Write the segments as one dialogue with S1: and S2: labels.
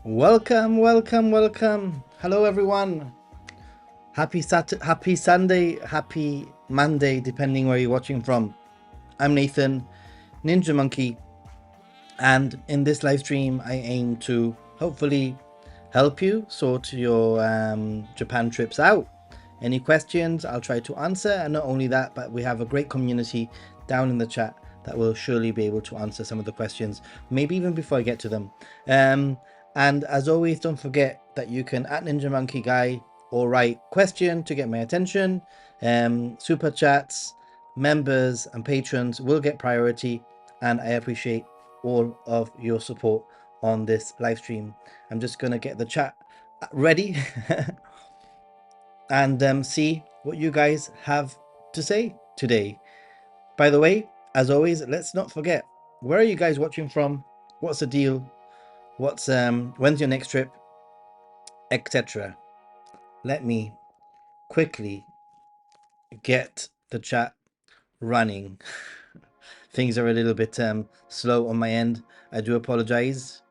S1: Welcome, welcome, welcome. Hello, everyone. Happy happy Sunday, happy Monday, depending where you're watching from. I'm Nathan, Ninja Monkey, and in this live stream, I aim to hopefully help you sort your Japan trips out. Any questions, I'll try to answer. And not only that, but we have a great community down in the chat that will surely be able to answer some of the questions, maybe even before I get to them. And as always, don't forget that you can @Ninja Monkey Guy or write question to get my attention. Super chats, members and patrons will get priority, and I appreciate all of your support on this live stream. I'm just going to get the chat ready and see what you guys have to say today. By the way, as always, let's not forget, where are you guys watching from? What's the deal? What's when's your next trip, etc. Let me quickly get the chat running. Things are a little bit slow on my end. I do apologize.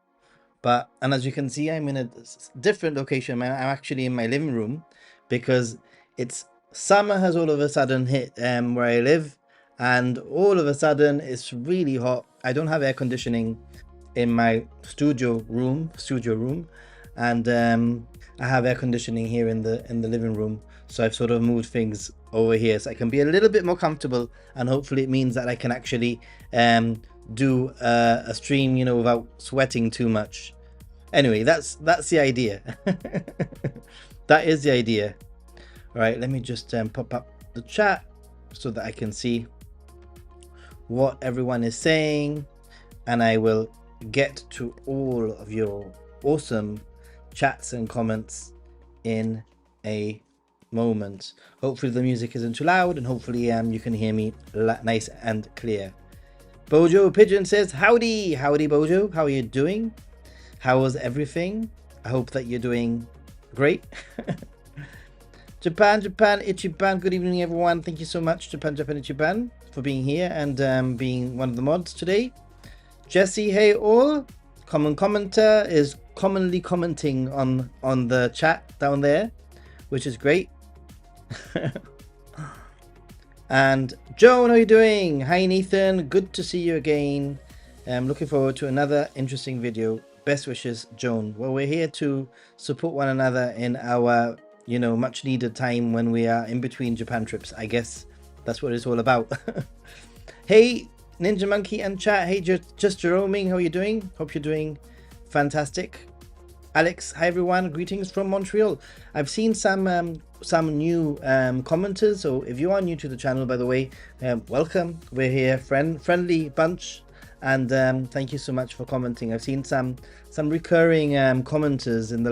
S1: And as you can see, I'm in a different location. I'm actually in my living room because it's summer has all of a sudden hit where I live, and all of a sudden it's really hot. I don't have air conditioning in my studio room, and I have air conditioning here in the living room. So I've sort of moved things over here so I can be a little bit more comfortable, and hopefully it means that I can actually do a stream, you know, without sweating too much. Anyway, that's the idea. That is the idea. All right, let me just pop up the chat so that I can see what everyone is saying, and I will get to all of your awesome chats and comments in a moment. Hopefully the music isn't too loud, and hopefully you can hear me nice and clear. Bojo Pigeon says, howdy Bojo, how are you doing? How was everything? I hope that you're doing great. Japan, Ichiban, good evening everyone. Thank you so much, Japan, Ichiban, for being here and being one of the mods today. Jesse, hey all. Common commenter is commonly commenting on the chat down there, which is great. And Joan, how are you doing? Hi Nathan, good to see you again. I'm looking forward to another interesting video. Best wishes, Joan. Well, we're here to support one another in our, you know, much needed time when we are in between Japan trips. I guess that's what it's all about. Hey Ninja Monkey and chat. Hey, just Jeroming, how are you doing? Hope you're doing fantastic. Alex, hi everyone. Greetings from Montreal. I've seen some new commenters. So if you are new to the channel, by the way, welcome. We're here, friendly bunch. And thank you so much for commenting. I've seen some recurring commenters in the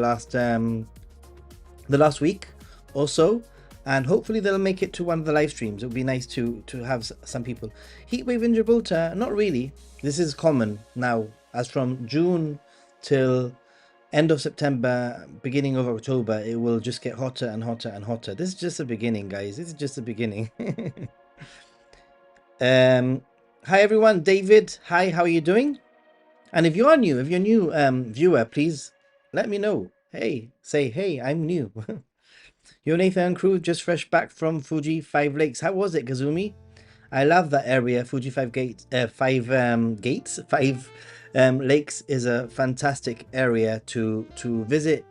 S1: last week or so, and hopefully they'll make it to one of the live streams. It would be nice to have some people. Heatwave in Gibraltar, not really. This is common now, as from June till end of September, beginning of October, it will just get hotter and hotter and hotter. This is just the beginning, guys. This is just the beginning. Hi everyone, David. Hi, how are you doing? And if you're new viewer, please let me know. Hey, say hey, I'm new. Yo, Nathan crew, just fresh back from Fuji 5 Lakes. How was it, Kazumi? I love that area. Fuji 5 Gates, 5 Lakes is a fantastic area to visit.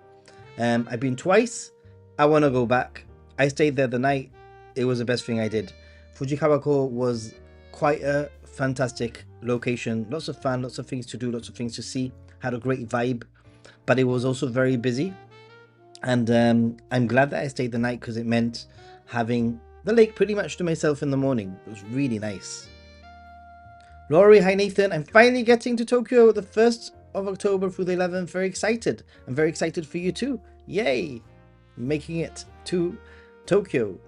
S1: I've been twice. I want to go back. I stayed there the night. It was the best thing I did. Fujikawako was quite a fantastic location. Lots of fun, lots of things to do, lots of things to see. Had a great vibe, but it was also very busy. And I'm glad that I stayed the night because it meant having the lake pretty much to myself in the morning. It was really nice. Laurie, hi Nathan. I'm finally getting to Tokyo the 1st of October through the 11th. Very excited. I'm very excited for you too. Yay! Making it to Tokyo.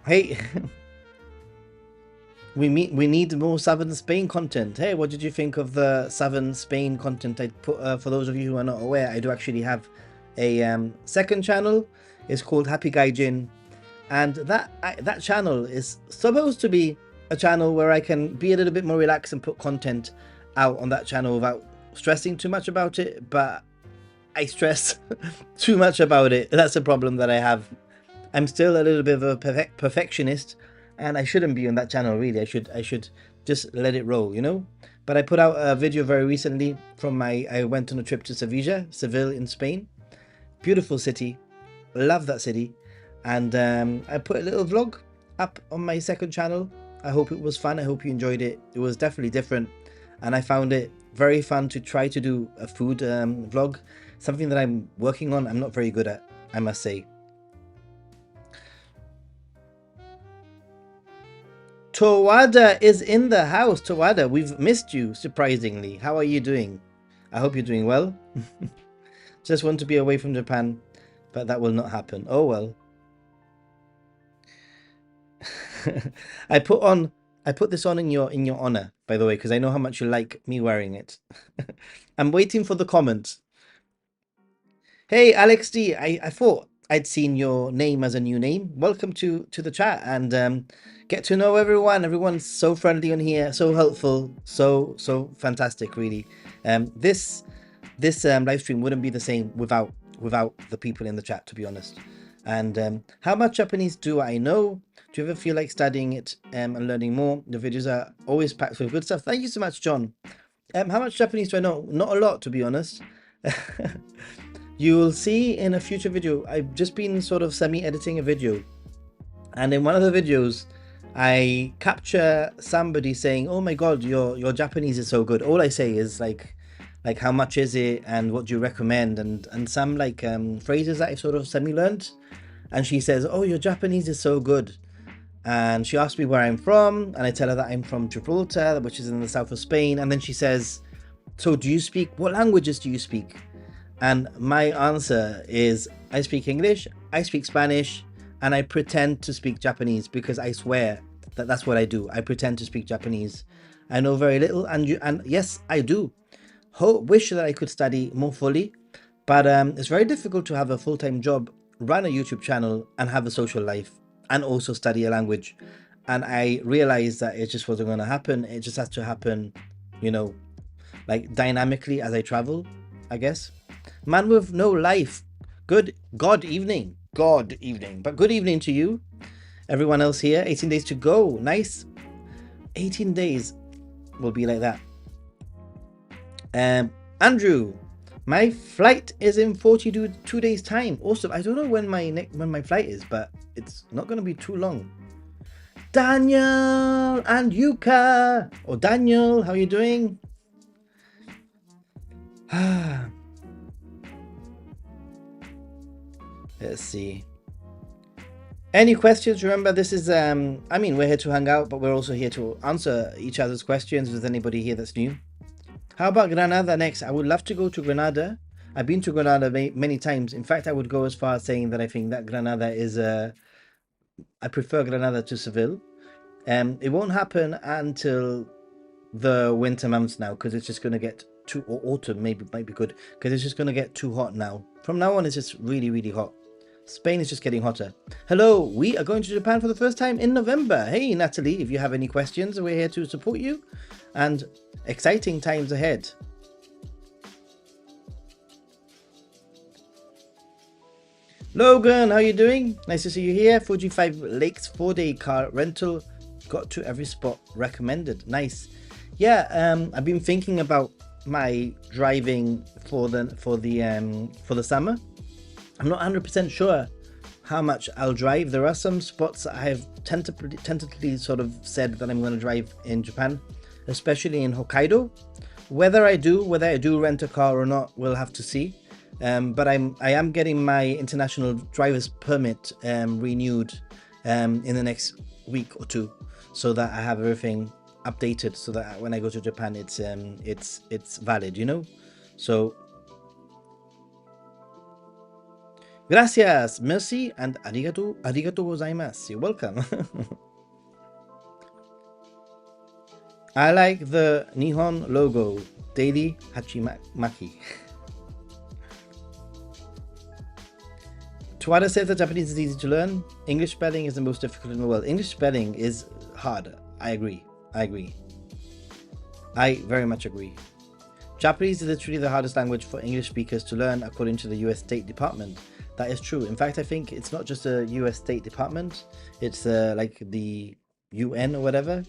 S1: Hey, we need more Southern Spain content. Hey, what did you think of the Southern Spain content I put? For those of you who are not aware, I do actually have a second channel. It's called Happy Gaijin, and that channel is supposed to be a channel where I can be a little bit more relaxed and put content out on that channel without stressing too much about it, but I stress too much about it. That's a problem that I have. I'm still a little bit of a perfectionist, and I shouldn't be on that channel really. I should just let it roll, you know. But I put out a video very recently from I went on a trip to Seville in Spain. Beautiful city, love that city, and I put a little vlog up on my second channel. I hope it was fun. I hope you enjoyed it. It was definitely different, and I found it very fun to try to do a food vlog, something that I'm working on. I'm not very good at, I must say. Towada is in the house. Towada, we've missed you, surprisingly. How are you doing? I hope you're doing well. Just want to be away from Japan, but that will not happen. Oh well. I put this on in your honor, by the way, because I know how much you like me wearing it. I'm waiting for the comments. Hey, Alex D, I thought I'd seen your name as a new name. Welcome to the chat, and get to know everyone. Everyone's so friendly on here, so helpful, so fantastic, really. This live stream wouldn't be the same without the people in the chat, to be honest. And how much Japanese do I know? Do you ever feel like studying it and learning more? The videos are always packed with good stuff. Thank you so much, John. How much Japanese do I know? Not a lot, to be honest. You will see in a future video, I've just been sort of semi-editing a video, and in one of the videos I capture somebody saying, oh my god, your Japanese is so good. All I say is like how much is it and what do you recommend, and some like phrases that I sort of semi-learned. And she says, oh, your Japanese is so good. And she asked me where I'm from, and I tell her that I'm from Gibraltar, which is in the south of Spain. And then she says, so do you speak, what languages do you speak? And my answer is, I speak English, I speak Spanish, and I pretend to speak Japanese, because I swear that that's what I do. I pretend to speak Japanese. I know very little, and yes, I do. Wish that I could study more fully, but it's very difficult to have a full-time job, run a YouTube channel, and have a social life, and also study a language. And I realized that it just wasn't going to happen. It just has to happen, you know, like dynamically as I travel, I guess. Man with no life. God evening. God evening. But good evening to you. Everyone else here. 18 days to go. Nice. 18 days will be like that. Andrew, my flight is in 42 days time. Awesome. I don't know when my flight is, but it's not going to be too long. Daniel and Yuka. Oh, Daniel, how are you doing? Let's see. Any questions? Remember, this is I mean, we're here to hang out, but we're also here to answer each other's questions. If there's anybody here that's new. How about Granada next? I would love to go to Granada. I've been to Granada many times. In fact, I would go as far as saying that I think that Granada is I prefer Granada to Seville. It won't happen until the winter months now, because it's just going to get too, or autumn maybe might be good, because it's just going to get too hot now. From now on, it's just really hot. Spain is just getting hotter. Hello, we are going to Japan for the first time in November. Hey, Natalie, if you have any questions, we're here to support you. And exciting times ahead. Logan, how are you doing? Nice to see you here. Fuji 5 Lakes 4-day car rental. Got to every spot recommended. Nice. Yeah, I've been thinking about my driving for the summer. I'm not 100% sure how much I'll drive. There are some spots that I have tentatively sort of said that I'm going to drive in Japan, especially in Hokkaido. Whether I do rent a car or not, we'll have to see. But I am getting my international driver's permit renewed in the next week or two, so that I have everything updated, so that when I go to Japan, it's valid, you know. So gracias, merci, and arigato gozaimasu. You're welcome. I like the Nihon logo, Daily Hachimaki. Tawada says that Japanese is easy to learn. English spelling is the most difficult in the world. English spelling is hard. I agree. I very much agree. Japanese is literally the hardest language for English speakers to learn, according to the US State Department. That is true. In fact, I think it's not just a US State Department, it's like the UN or whatever.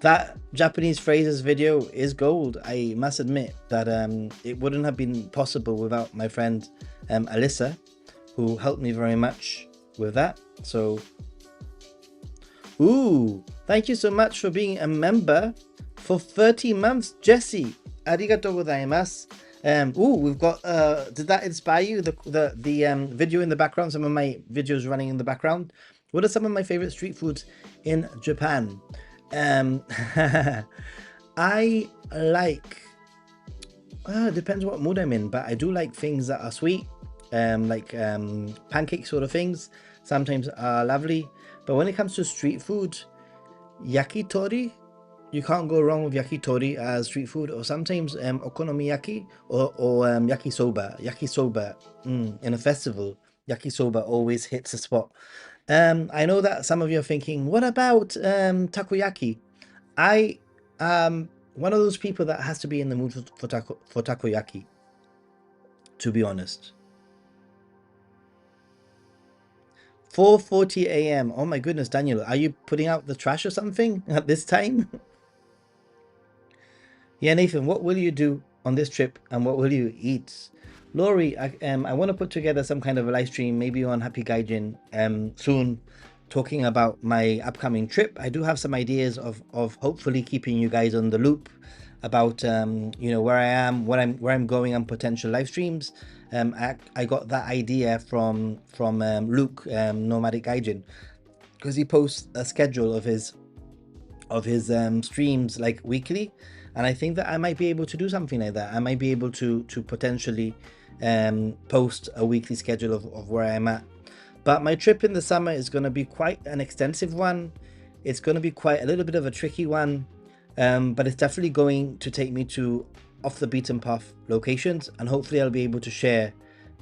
S1: That Japanese phrases video is gold. I must admit that it wouldn't have been possible without my friend Alyssa, who helped me very much with that. So, ooh, thank you so much for being a member for 30 months, Jesse. Arigatou gozaimasu. We've got. Did that inspire you? The video in the background. Some of my videos running in the background. What are some of my favorite street foods in Japan? I like. Depends what mood I'm in, but I do like things that are sweet, like pancake sort of things. Sometimes are lovely, but when it comes to street food, yakitori. You can't go wrong with yakitori as street food, or sometimes okonomiyaki or yakisoba. Yakisoba in a festival, yakisoba always hits a spot. I know that some of you are thinking, what about takoyaki? I one of those people that has to be in the mood for takoyaki, to be honest. 4:40 a.m. Oh my goodness, Daniel, are you putting out the trash or something at this time? Yeah, Nathan, what will you do on this trip and what will you eat? Laurie, I want to put together some kind of a live stream, maybe on Happy Gaijin soon, talking about my upcoming trip. I do have some ideas of hopefully keeping you guys on the loop about where I am, where I'm going on potential live streams. I got that idea from Luke, Nomadic Gaijin, because he posts a schedule of his streams like weekly, and I think that I might be able to do something like that. I might be able to potentially post a weekly schedule of where I'm at. But my trip in the summer is going to be quite an extensive one. It's going to be quite a little bit of a tricky one, but it's definitely going to take me to off the beaten path locations, and hopefully I'll be able to share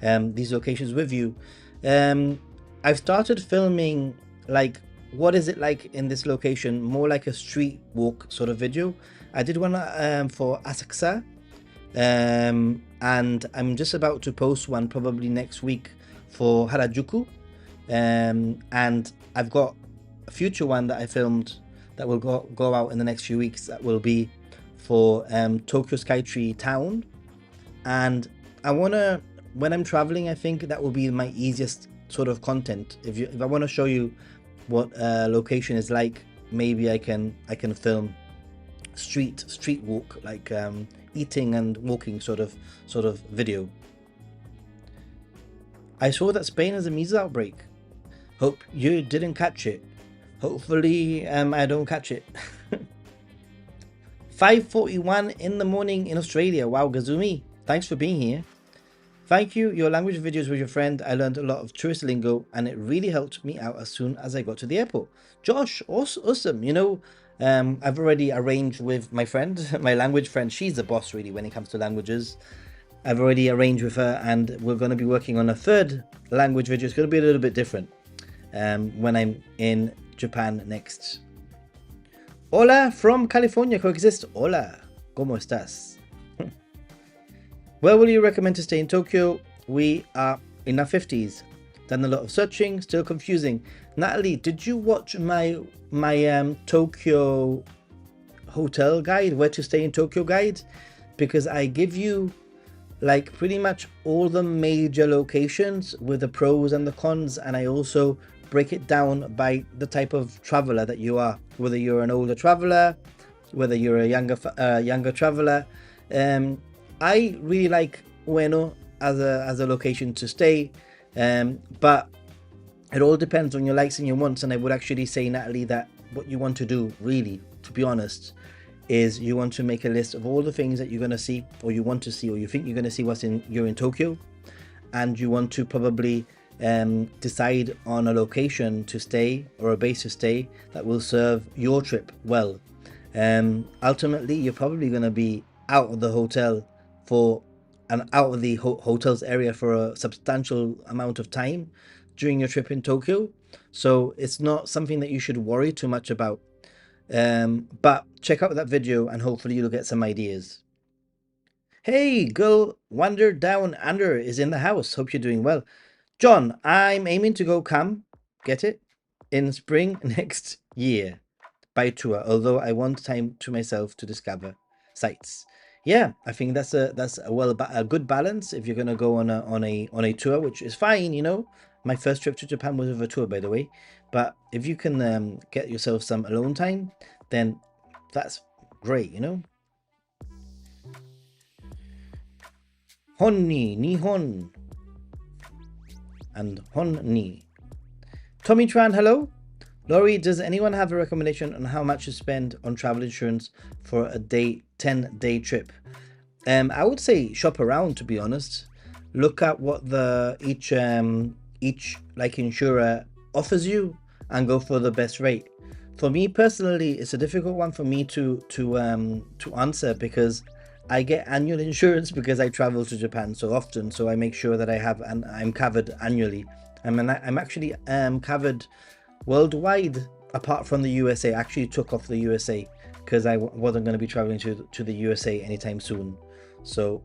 S1: these locations with you. I've started filming like what is it like in this location, more like a street walk sort of video. I did one for Asakusa, and I'm just about to post one probably next week for Harajuku, and I've got a future one that I filmed that will go out in the next few weeks that will be for Tokyo Skytree Town. And I want to, when I'm traveling, I think that will be my easiest sort of content. If I want to show you what a location is like, maybe I can film street walk, like eating and walking sort of video. I saw that Spain has a measles outbreak. Hope you didn't catch it. Hopefully I don't catch it. 5:41 in the morning in Australia. Wow, Gazumi, thanks for being here. Thank you. Your language videos with your friend. I learned a lot of tourist lingo and it really helped me out as soon as I got to the airport. Josh, awesome. I've already arranged with my friend, my language friend. She's the boss really when it comes to languages. I've already arranged with her and we're going to be working on a third language video. It's going to be a little bit different when I'm in Japan next. Hola from California, coexist. Hola, ¿cómo estás? Where will you recommend to stay in Tokyo? We are in our 50s. Done a lot of searching, still confusing. Natalie, did you watch my Tokyo hotel guide, where to stay in Tokyo guide? Because I give you like pretty much all the major locations with the pros and the cons, and I also break it down by the type of traveler that you are, whether you're an older traveler, whether you're a younger traveler. I really like Ueno as a location to stay, but it all depends on your likes and your wants. And I would actually say, Natalie, that what you want to do, really, to be honest, is you want to make a list of all the things that you're going to see, or you want to see, or you think you're going to see you're in Tokyo, and you want to probably decide on a location to stay or a base to stay that will serve your trip well. Ultimately, you're probably going to be out of the hotel out of the hotel's area for a substantial amount of time during your trip in Tokyo. So it's not something that you should worry too much about. But check out that video and hopefully you'll get some ideas. Hey, girl, Wander Down Under is in the house. Hope you're doing well. John, I'm aiming to go get it, in spring next year by tour, although I want time to myself to discover sites. Yeah, I think that's a good balance if you're gonna go on a tour, which is fine, you know. My first trip to Japan was with a tour, by the way. But if you can get yourself some alone time, then that's great, you know. Hon Nihon and Hon. Tommy Tran, hello. Laurie, does anyone have a recommendation on how much to spend on travel insurance for a 10-day trip? I would say shop around, to be honest. Look at what the each like insurer offers you and go for the best rate. For me personally, it's a difficult one for me to answer because I get annual insurance because I travel to Japan so often. So I make sure that I'm covered annually. I'm actually covered worldwide apart from the USA. I actually took off the USA because I wasn't going to be traveling to the USA anytime soon. So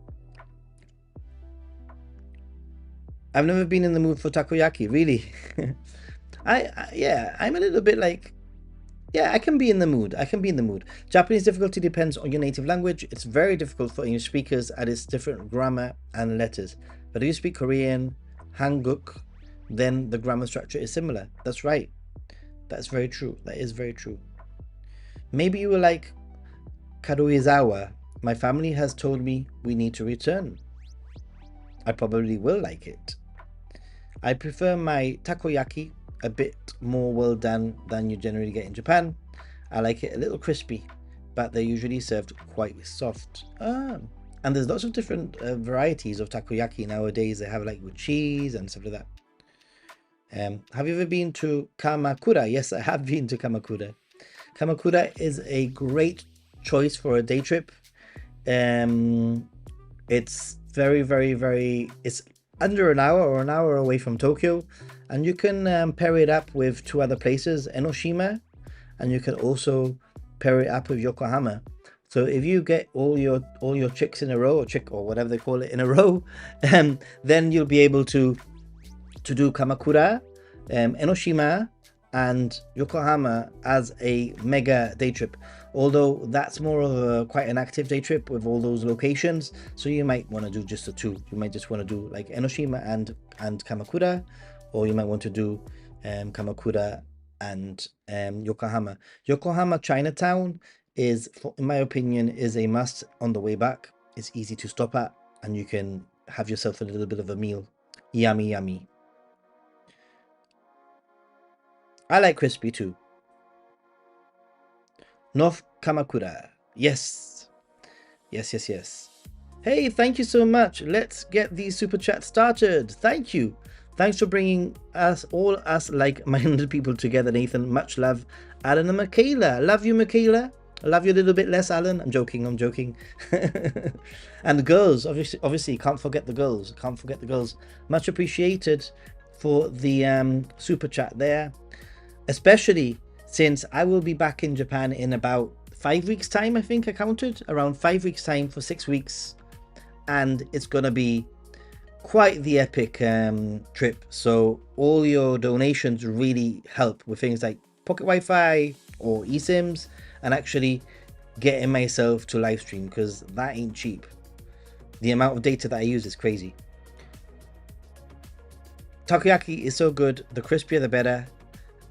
S1: I've never been in the mood for takoyaki, really. Yeah, I'm a little bit like, yeah, I can be in the mood. I can be in the mood. Japanese difficulty depends on your native language. It's very difficult for English speakers as it's different grammar and letters. But if you speak Korean, Hanguk, then the grammar structure is similar. That's right. That's very true. That is very true. Maybe you were like Karuizawa. My family has told me we need to return. I probably will like it. I prefer my takoyaki a bit more well done than you generally get in Japan. I like it a little crispy, but they're usually served quite soft. And there's lots of different varieties of takoyaki nowadays. They have like with cheese and stuff like that. Have you ever been to Kamakura? Yes, I have been to Kamakura. Kamakura is a great choice for a day trip. It's it's under an hour or an hour away from Tokyo, and you can pair it up with two other places, Enoshima, and you can also pair it up with Yokohama. So if you get all your chicks in a row, or whatever they call it in a row, then you'll be able to do Kamakura, Enoshima, and Yokohama as a mega day trip. Although that's more of quite an active day trip with all those locations, so you might want to do just the two. You might just want to do like Enoshima and Kamakura, or you might want to do Kamakura and Yokohama. Yokohama Chinatown is, in my opinion, is a must on the way back. It's easy to stop at, and you can have yourself a little bit of a meal. Yummy, yummy. I like crispy too. North Kamakura. Yes. Yes. Hey, thank you so much. Let's get these super chats started. Thank you. Thanks for bringing us like-minded people together, Nathan. Much love. Alan and Michaela. Love you, Michaela. I love you a little bit less, Alan. I'm joking. And the girls, obviously, can't forget the girls. Much appreciated for the super chat there. Especially since I will be back in Japan in about 5 weeks time. I think I counted around 5 weeks time for 6 weeks, and it's gonna be quite the epic trip. So all your donations really help with things like pocket Wi-Fi or eSIMs, and actually getting myself to live stream, because that ain't cheap. The amount of data that I use is crazy. Takoyaki is so good, the crispier the better.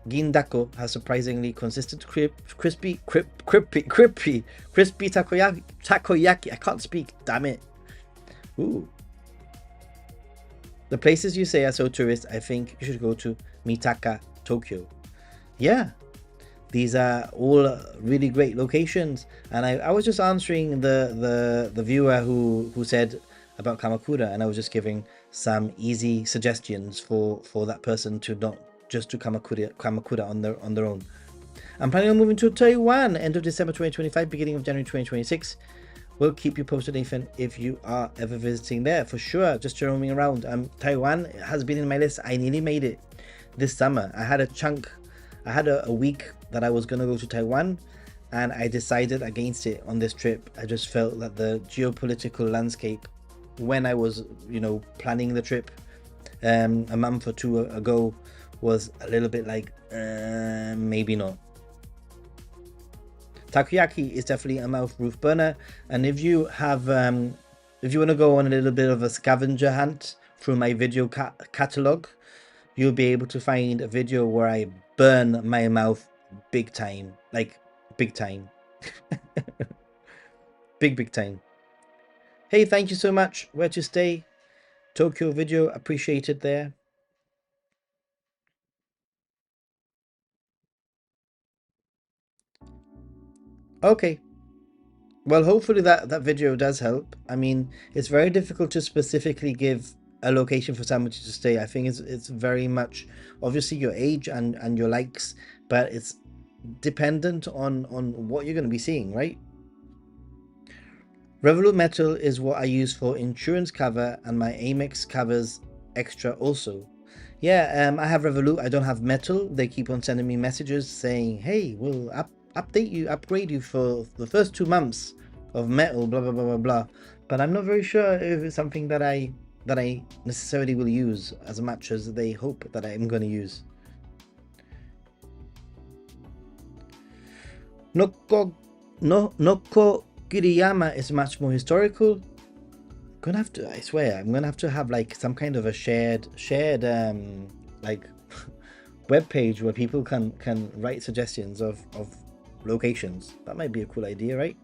S1: Gindako has surprisingly consistent crispy takoyaki. I can't speak, damn it. Ooh. The places you say are so tourist, I think you should go to Mitaka, Tokyo. Yeah, these are all really great locations. And I was just answering the viewer who said about Kamakura, and I was just giving some easy suggestions for that person to not just to Kamakura on their own. I'm planning on moving to Taiwan end of December 2025, beginning of January 2026. We'll keep you posted, Nathan, if you are ever visiting there, for sure. Just roaming around. Taiwan has been in my list. I nearly made it this summer. I had a week that I was going to go to Taiwan, and I decided against it on this trip. I just felt that the geopolitical landscape, when I was, planning the trip a month or two ago, was a little bit like, maybe not. Takoyaki is definitely a mouth roof burner, and if you have, if you want to go on a little bit of a scavenger hunt through my video catalog, you'll be able to find a video where I burn my mouth big time, like big time, big time. Hey, thank you so much. Where to stay? Tokyo video, appreciated there. Okay. Well, hopefully that video does help. I mean, it's very difficult to specifically give a location for somebody to stay. I think it's very much obviously your age and your likes, but it's dependent on what you're going to be seeing, right? Revolut Metal is what I use for insurance cover, and my Amex covers extra also. Yeah, I have Revolut. I don't have Metal. They keep on sending me messages saying, "Hey, we'll upgrade you for the first 2 months of Metal." Blah blah blah blah blah. But I'm not very sure if it's something that I necessarily will use as much as they hope that I'm going to use. Noko Kiriyama is much more historical. Gonna have to, I swear, I'm gonna have to have like some kind of a shared like web page where people can write suggestions of locations. That might be a cool idea, right?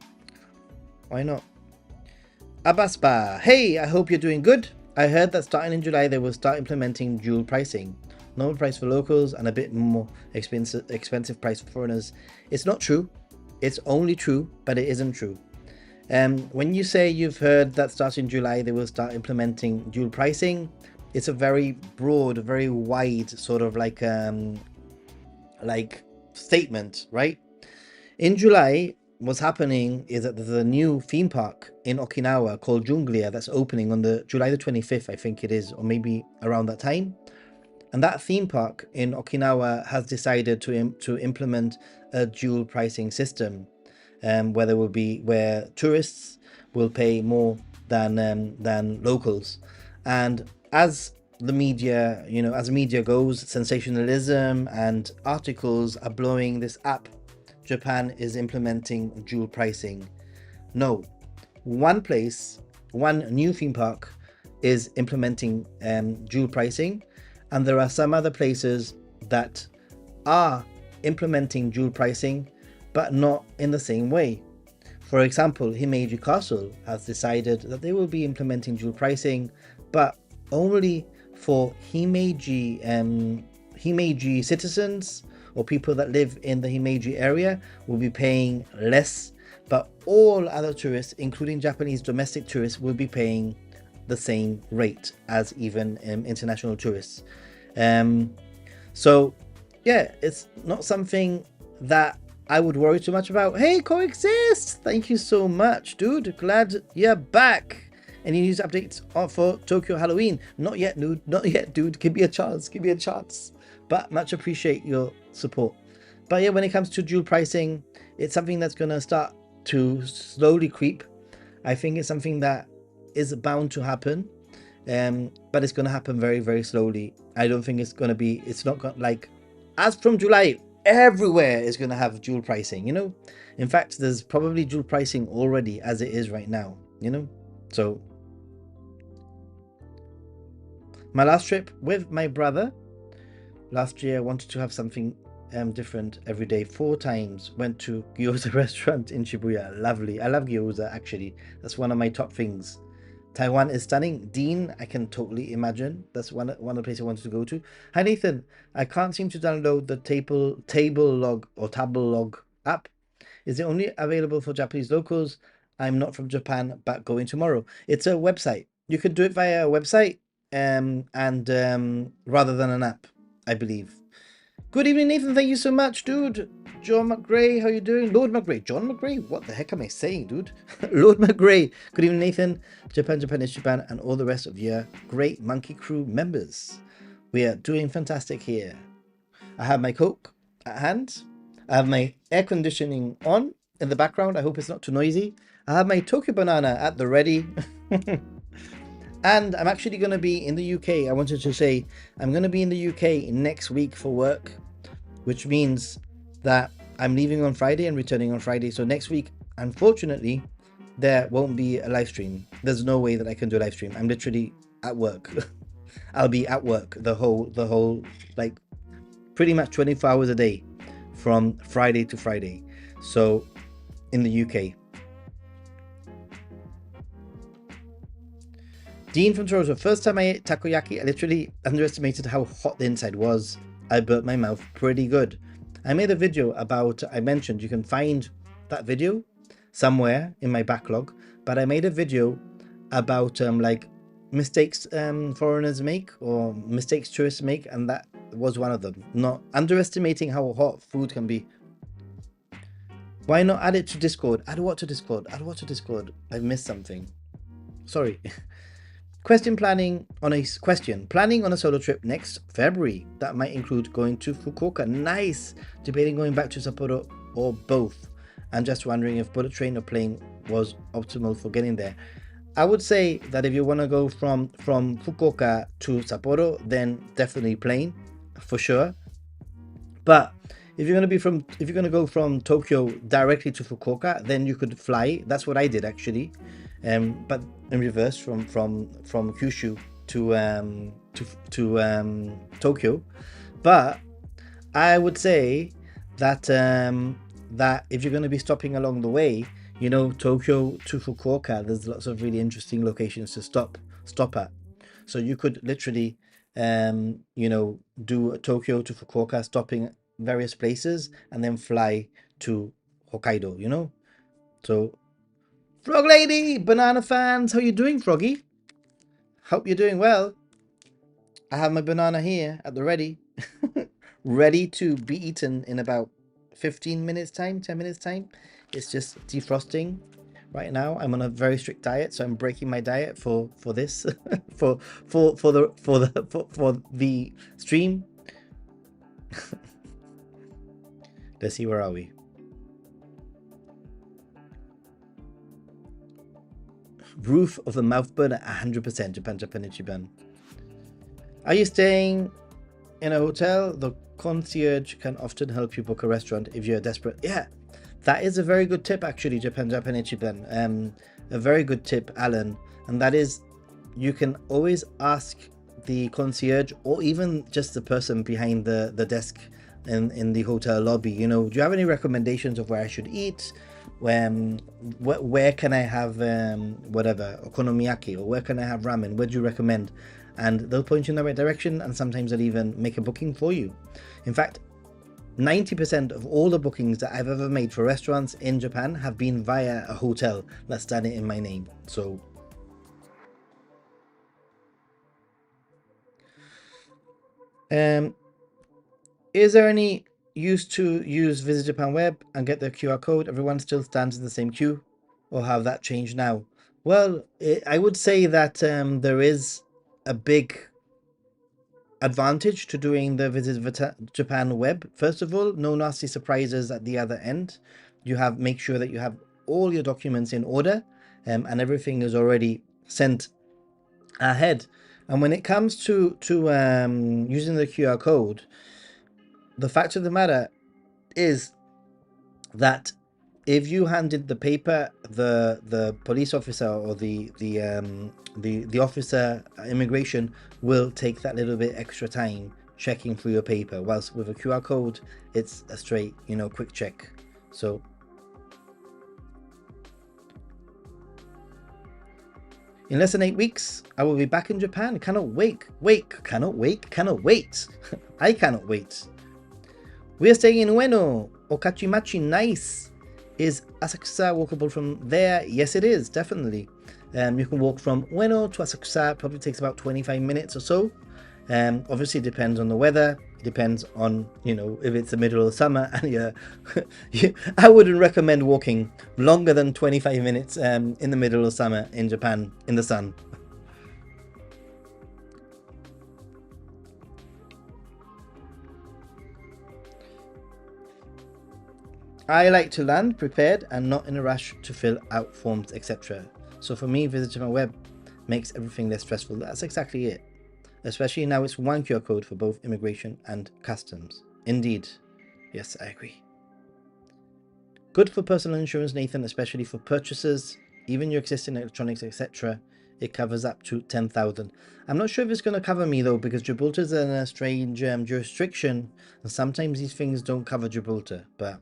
S1: Why not? Abaspa, hey, I hope you're doing good. I heard that starting in July they will start implementing dual pricing, normal price for locals and a bit more expensive price for foreigners. It's not true. It's only true, but it isn't true. When you say you've heard that starting July they will start implementing dual pricing, it's a very broad, very wide sort of like statement, right? In July, what's happening is that there's a new theme park in Okinawa called Junglia that's opening on the July the 25th, I think it is, or maybe around that time. And that theme park in Okinawa has decided to implement a dual pricing system, where tourists will pay more than locals. And as the media, as the media goes, sensationalism and articles are blowing this up. Japan is implementing dual pricing. No, one new theme park is implementing dual pricing, and there are some other places that are implementing dual pricing, but not in the same way. For example, Himeji Castle has decided that they will be implementing dual pricing, but only for Himeji citizens or people that live in the Himeji area will be paying less, but all other tourists, including Japanese domestic tourists, will be paying the same rate as even international tourists. So yeah, it's not something that I would worry too much about. Hey, Coexist! Thank you so much, dude. Glad you're back. Any news updates for Tokyo Halloween? Not yet, dude. Not yet, dude. Give me a chance. Give me a chance. But much appreciate your support. But yeah, when it comes to dual pricing, it's something that's going to start to slowly creep. I think it's something that is bound to happen. But it's going to happen very, very slowly. I don't think it's not going like, as from July, everywhere is going to have dual pricing, In fact, there's probably dual pricing already as it is right now, So my last trip with my brother last year, I wanted to have something different every day. 4 times went to gyoza restaurant in Shibuya. Lovely. I love gyoza, actually. That's one of my top things. Taiwan is stunning. Dean, I can totally imagine. That's one of the places I wanted to go to. Hi Nathan, I can't seem to download the table log app. Is it only available for Japanese locals? I'm not from Japan, but going tomorrow. It's a website. You can do it via a website, and rather than an app, I believe. Good evening, Nathan. Thank you so much, dude. John McGray, how you doing? Lord McGray. John McGray? What the heck am I saying, dude? Lord McGray. Good evening, Nathan. Japan is Japan, and all the rest of your great Monkey Crew members. We are doing fantastic here. I have my Coke at hand. I have my air conditioning on in the background. I hope it's not too noisy. I have my Tokyo banana at the ready. And I'm actually going to be in the UK. I wanted to say I'm going to be in the UK next week for work, which means that I'm leaving on Friday and returning on Friday. So next week, unfortunately, there won't be a live stream. There's no way that I can do a live stream. I'm literally at work. I'll be at work the whole like pretty much 24 hours a day from Friday to Friday. So in the UK. Dean from Toronto. First time I ate takoyaki, I literally underestimated how hot the inside was. I burnt my mouth pretty good. I made a video about, I mentioned you can find that video somewhere in my backlog, but I made a video about like mistakes foreigners make or mistakes tourists make, and that was one of them. Not underestimating how hot food can be. Why not add it to Discord? Add what to Discord? Add what to Discord? I've missed something. Sorry. Planning on a solo trip next February. That might include going to Fukuoka. Nice. Debating going back to Sapporo or both. I'm just wondering if bullet train or plane was optimal for getting there. I would say that if you want to go from Fukuoka to Sapporo, then definitely plane for sure. But if you're going to go from Tokyo directly to Fukuoka, then you could fly. That's what I did actually. But in reverse from Kyushu to Tokyo. But I would say that that if you're going to be stopping along the way, you know, Tokyo to Fukuoka, there's lots of really interesting locations to stop at. So you could literally you know, do Tokyo to Fukuoka, stopping various places, and then fly to Hokkaido, you know. So Frog Lady, banana fans, how you doing, Froggy? Hope you're doing well. I have my banana here at the ready, ready to be eaten in about 15 minutes time, 10 minutes time. It's just defrosting right now. I'm on a very strict diet, so I'm breaking my diet for this, for the stream. Let's see, where are we? Roof of the mouth burner, 100%. Japan. Are you staying in a hotel? The concierge can often help you book a restaurant if you're desperate. Yeah, that is a very good tip, actually, Japan. A very good tip, Alan. And that is, you can always ask the concierge or even just the person behind the desk in the hotel lobby, you know, do you have any recommendations of where I should eat? Where can I have whatever, okonomiyaki, or where can I have ramen? Where do you recommend? And they'll point you in the right direction, and sometimes they'll even make a booking for you. In fact, 90% of all the bookings that I've ever made for restaurants in Japan have been via a hotel that's done it in my name. So is there any use to use Visit Japan Web and get the QR code? Everyone still stands in the same queue, or have that changed now? Well, I would say that there is a big advantage to doing the Visit Japan Web. First of all, no nasty surprises at the other end. Make sure that you have all your documents in order, and everything is already sent ahead. And when it comes to using the QR code, the fact of the matter is that if you handed the paper, the police officer or the officer immigration will take that little bit extra time checking through your paper, whilst with a QR code it's a straight, you know, quick check. So in less than 8 weeks I will be back in Japan. Cannot wait. Cannot wait. I cannot wait. We are staying in Ueno, Okachimachi. Nice. Is Asakusa walkable from there? Yes, it is, definitely. You can walk from Ueno to Asakusa. Probably takes about 25 minutes or so. Obviously, it depends on the weather. It depends on, you know, if it's the middle of summer. And I wouldn't recommend walking longer than 25 minutes in the middle of summer in Japan in the sun. I like to land prepared and not in a rush to fill out forms, etc. So for me, visiting my web makes everything less stressful. That's exactly it. Especially now it's one QR code for both immigration and customs. Indeed. Yes, I agree. Good for personal insurance, Nathan, especially for purchases, even your existing electronics, etc. It covers up to 10,000. I'm not sure if it's going to cover me though, because Gibraltar's in a strange jurisdiction, and sometimes these things don't cover Gibraltar. But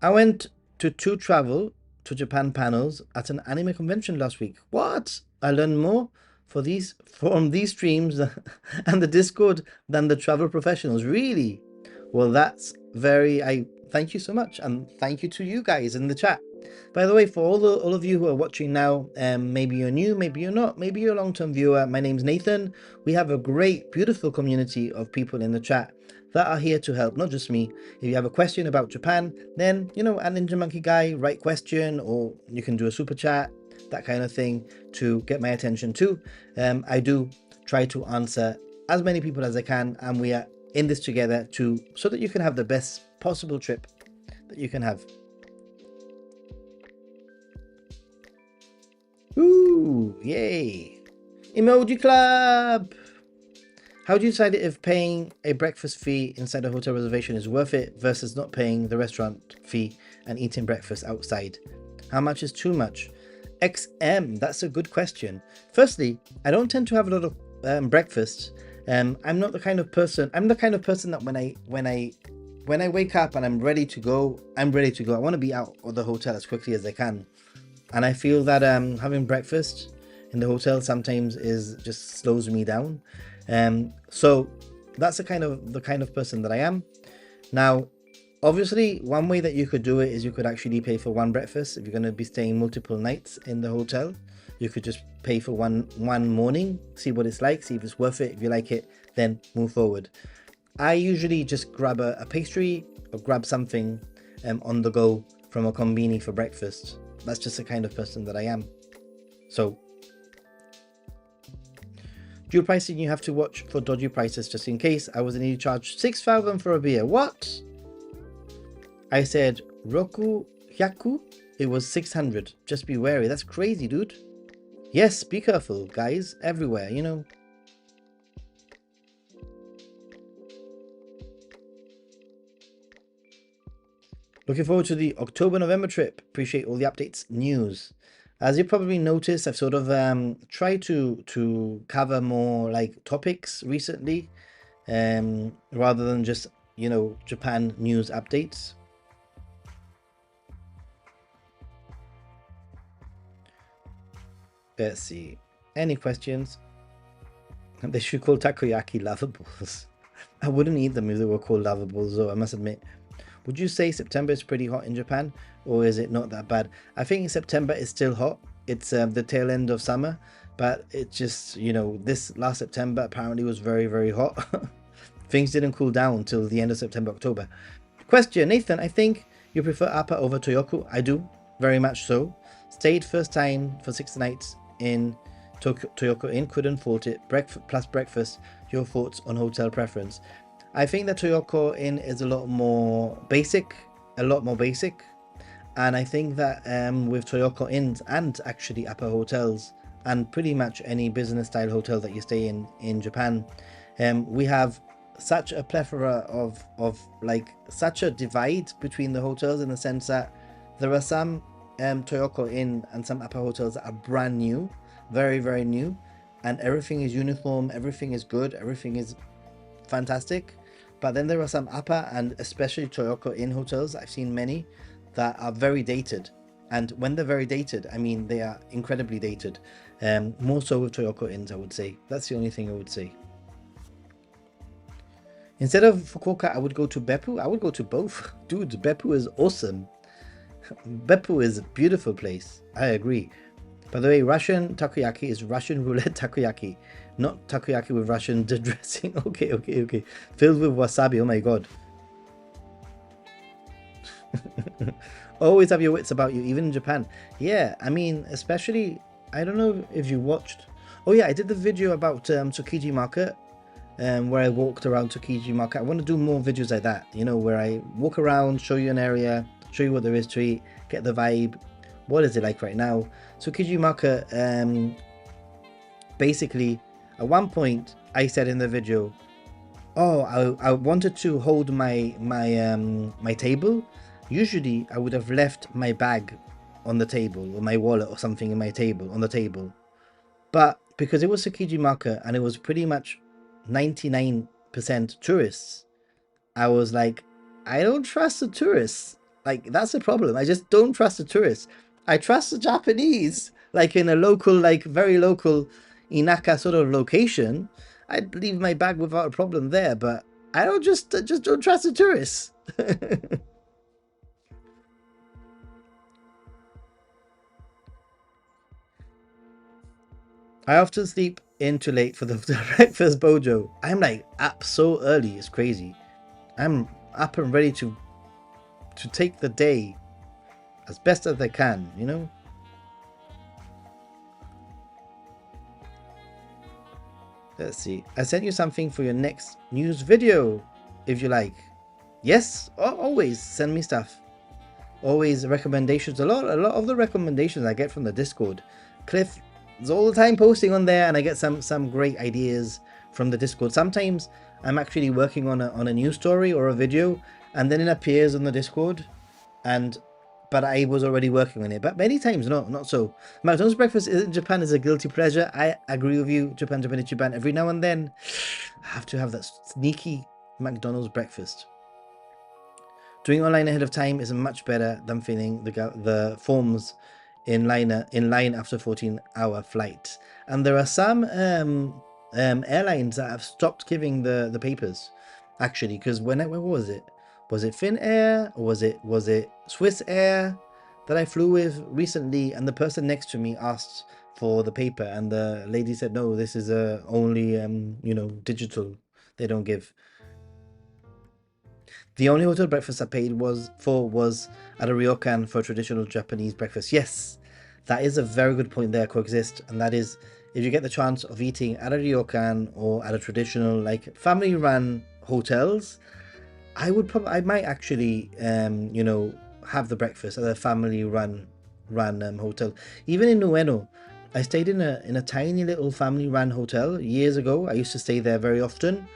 S1: I went to 2 travel to Japan panels at an anime convention last week. What? I learned more from these streams and the Discord than the travel professionals. Really? Well, that's I thank you so much, and thank you to you guys in the chat. By the way, for all of you who are watching now, maybe you're new, maybe you're not, maybe you're a long-term viewer. My name's Nathan. We have a great, beautiful community of people in the chat that are here to help, not just me. If you have a question about Japan, then, you know, at Ninja Monkey Guy, write question, or you can do a super chat, that kind of thing, to get my attention too. I do try to answer as many people as I can, and we are in this together so that you can have the best possible trip that you can have. Ooh, yay. Emoji Club! How do you decide if paying a breakfast fee inside a hotel reservation is worth it versus not paying the restaurant fee and eating breakfast outside? How much is too much? XM, that's a good question. Firstly, I don't tend to have a lot of breakfast. I'm not the kind of person. I'm the kind of person that when I wake up and I'm ready to go, I'm ready to go. I want to be out of the hotel as quickly as I can. And I feel that having breakfast in the hotel sometimes just slows me down. So that's the kind of person that I am. Now, obviously, one way that you could do it is you could actually pay for one breakfast. If you're going to be staying multiple nights in the hotel, you could just pay for one morning, see what it's like, see if it's worth it. If you like it, then move forward. I usually just grab a pastry or grab something on the go from a konbini for breakfast. That's just the kind of person that I am. So, dual pricing, you have to watch for dodgy prices just in case. I was indeed charged 6,000 for a beer. What? I said Roku Hyaku. It was 600. Just be wary. That's crazy, dude. Yes, be careful, guys. Everywhere, you know. Looking forward to the October-November trip. Appreciate all the updates, news. As you probably noticed, I've sort of tried to cover more like topics recently, rather than just, you know, Japan news updates. Let's see. Any questions? They should call takoyaki lava balls. I wouldn't eat them if they were called lava balls, though, I must admit. Would you say September is pretty hot in Japan, or is it not that bad? I think September is still hot. It's the tail end of summer, but it just, you know, this last September apparently was very, very hot. Things didn't cool down until the end of September, October. Question, Nathan, I think you prefer Appa over Toyoku. I do, very much so. Stayed first time for 6 nights in Toyoku Inn, couldn't fault it. Plus breakfast, your thoughts on hotel preference? I think that Toyoko Inn is a lot more basic, and I think that with Toyoko Inns and actually Appa hotels and pretty much any business style hotel that you stay in Japan, we have such a plethora of like such a divide between the hotels, in the sense that there are some Toyoko Inn and some Appa hotels that are brand new, very, very new, and everything is uniform, everything is good, everything is fantastic. But then there are some Appa and especially Toyoko Inn hotels, I've seen many, that are very dated. And when they're very dated, I mean, they are incredibly dated. More so with Toyoko Inns, I would say. That's the only thing I would say. Instead of Fukuoka, I would go to Beppu. I would go to both. Dude, Beppu is awesome. Beppu is a beautiful place. I agree. By the way, Russian takoyaki is Russian roulette takoyaki, not takoyaki with Russian dressing. Okay. Filled with wasabi. Oh my god. Always have your wits about you, even in Japan. Yeah, I mean, especially, I don't know if you watched. Oh yeah, I did the video about Tsukiji Market. where I walked around Tsukiji Market. I want to do more videos like that, you know, where I walk around, show you an area, show you what there is to eat, get the vibe. What is it like right now? Tsukiji Market, basically, at one point, I said in the video, oh, I wanted to hold my table. Usually, I would have left my bag on the table or my wallet or something in my table on the table. But because it was Tsukiji Market and it was pretty much 99% tourists, I was like, I don't trust the tourists. Like, that's the problem. I just don't trust the tourists. I trust the Japanese. Like in a local, like very local Inaka sort of location, I'd leave my bag without a problem there. But I just don't trust the tourists. I often sleep in too late for the breakfast bojo. I'm like up so early, it's crazy. I'm up and ready to take the day as best as I can, you know? Let's see. I sent you something for your next news video, if you like. Yes, always send me stuff. Always recommendations. A lot of the recommendations I get from the Discord. Cliff is all the time posting on there, and I get some great ideas from the Discord. Sometimes I'm actually working on a news story or a video, and then it appears on the Discord, and but I was already working on it. But many times, not so. McDonald's breakfast in Japan is a guilty pleasure. I agree with you. Japan. Every now and then, I have to have that sneaky McDonald's breakfast. Doing online ahead of time is much better than filling the forms in line after 14-hour flight. And there are some airlines that have stopped giving the papers, actually, because when was it? Was it Finnair or was it Swiss Air that I flew with recently? And the person next to me asked for the paper, and the lady said, "No, this is only digital. They don't give." The only hotel breakfast I paid was at a ryokan for a traditional Japanese breakfast. Yes, that is a very good point there, Coexist, and that is if you get the chance of eating at a ryokan or at a traditional like family-run hotels, I might actually have the breakfast at a family-run hotel. Even in Ueno, I stayed in a tiny little family-run hotel years ago. I used to stay there very often,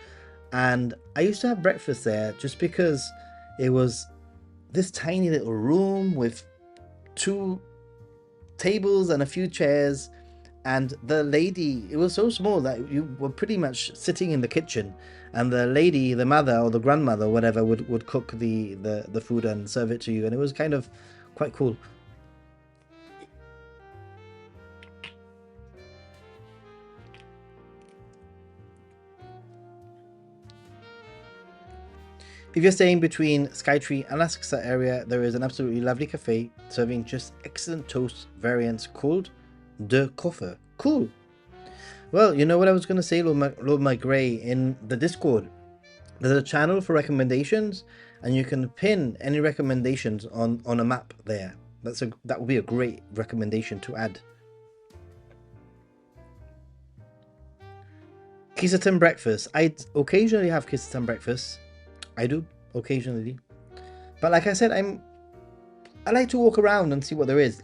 S1: and I used to have breakfast there just because it was this tiny little room with two tables and a few chairs, and the lady, it was so small that you were pretty much sitting in the kitchen, and the lady, the mother or the grandmother or whatever, would cook the food and serve it to you, and it was kind of quite cool. If you're staying between Skytree and Asakusa area, there is an absolutely lovely cafe serving just excellent toast variants called De Koffer. Cool. Well, you know what I was going to say, Lord My Grey, in the Discord. There's a channel for recommendations, and you can pin any recommendations on a map there. That would be a great recommendation to add. Kisaten breakfast. I occasionally have Kisaten breakfast. I do occasionally, but like I said, I like to walk around and see what there is.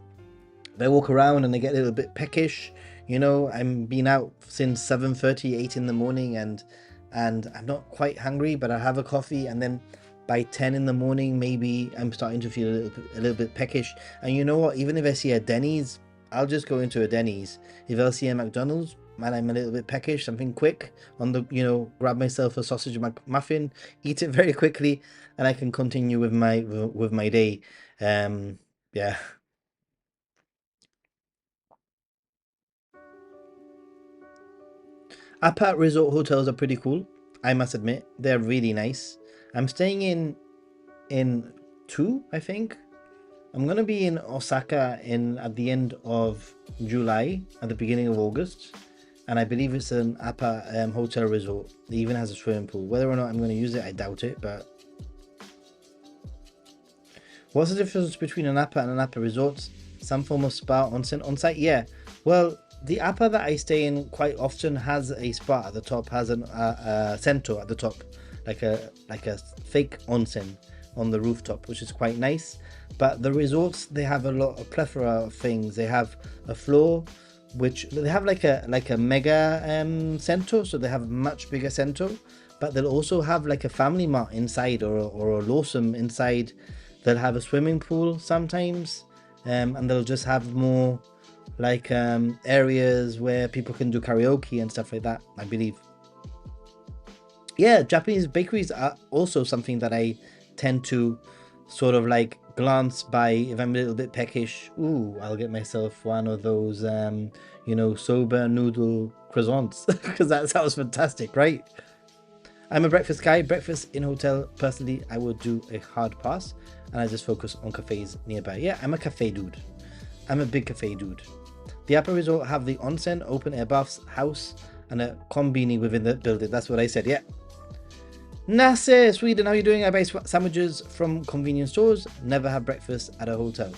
S1: I walk around and I get a little bit peckish. I'm been out since 7:30, 8 in the morning, and I'm not quite hungry, but I have a coffee, and then by 10 in the morning, maybe I'm starting to feel a little bit peckish. And you know what? Even if I see a Denny's, I'll just go into a Denny's. If I see a McDonald's, and I'm a little bit peckish, something quick grab myself a sausage muffin, eat it very quickly, and I can continue with my day. Yeah. Apat resort hotels are pretty cool. I must admit, they're really nice. I'm staying in two, I think. I'm gonna be in Osaka in at the end of July, at the beginning of August, and I believe it's an Appa hotel resort. It even has a swimming pool. Whether or not I'm going to use it, I doubt it. But what's the difference between an Appa and an Appa resort? Some form of spa onsen on site? Yeah. Well, The appa that I stay in quite often has a spot at the top, has a cento at the top, like a fake onsen on the rooftop, which is quite nice. But the resorts, they have a lot of plethora of things. They have a floor, which they have like a mega cento, so they have much bigger cento. But they'll also have like a family mart inside, or a lawsome inside. They'll have a swimming pool sometimes, and they'll just have more like areas where people can do karaoke and stuff like that, I believe. Yeah, Japanese bakeries are also something that I tend to sort of like glance by if I'm a little bit peckish. Ooh, I'll get myself one of those soba noodle croissants because that sounds fantastic, right? I'm a breakfast guy. Breakfast in hotel, personally, I would do a hard pass, and I just focus on cafes nearby. Yeah, I'm a cafe dude. I'm a big cafe dude. The upper resort have the onsen, open air baths, house, and a combini within the building. That's what I said, yeah. Nasse, Sweden, how are you doing? I buy sandwiches from convenience stores, never have breakfast at a hotel.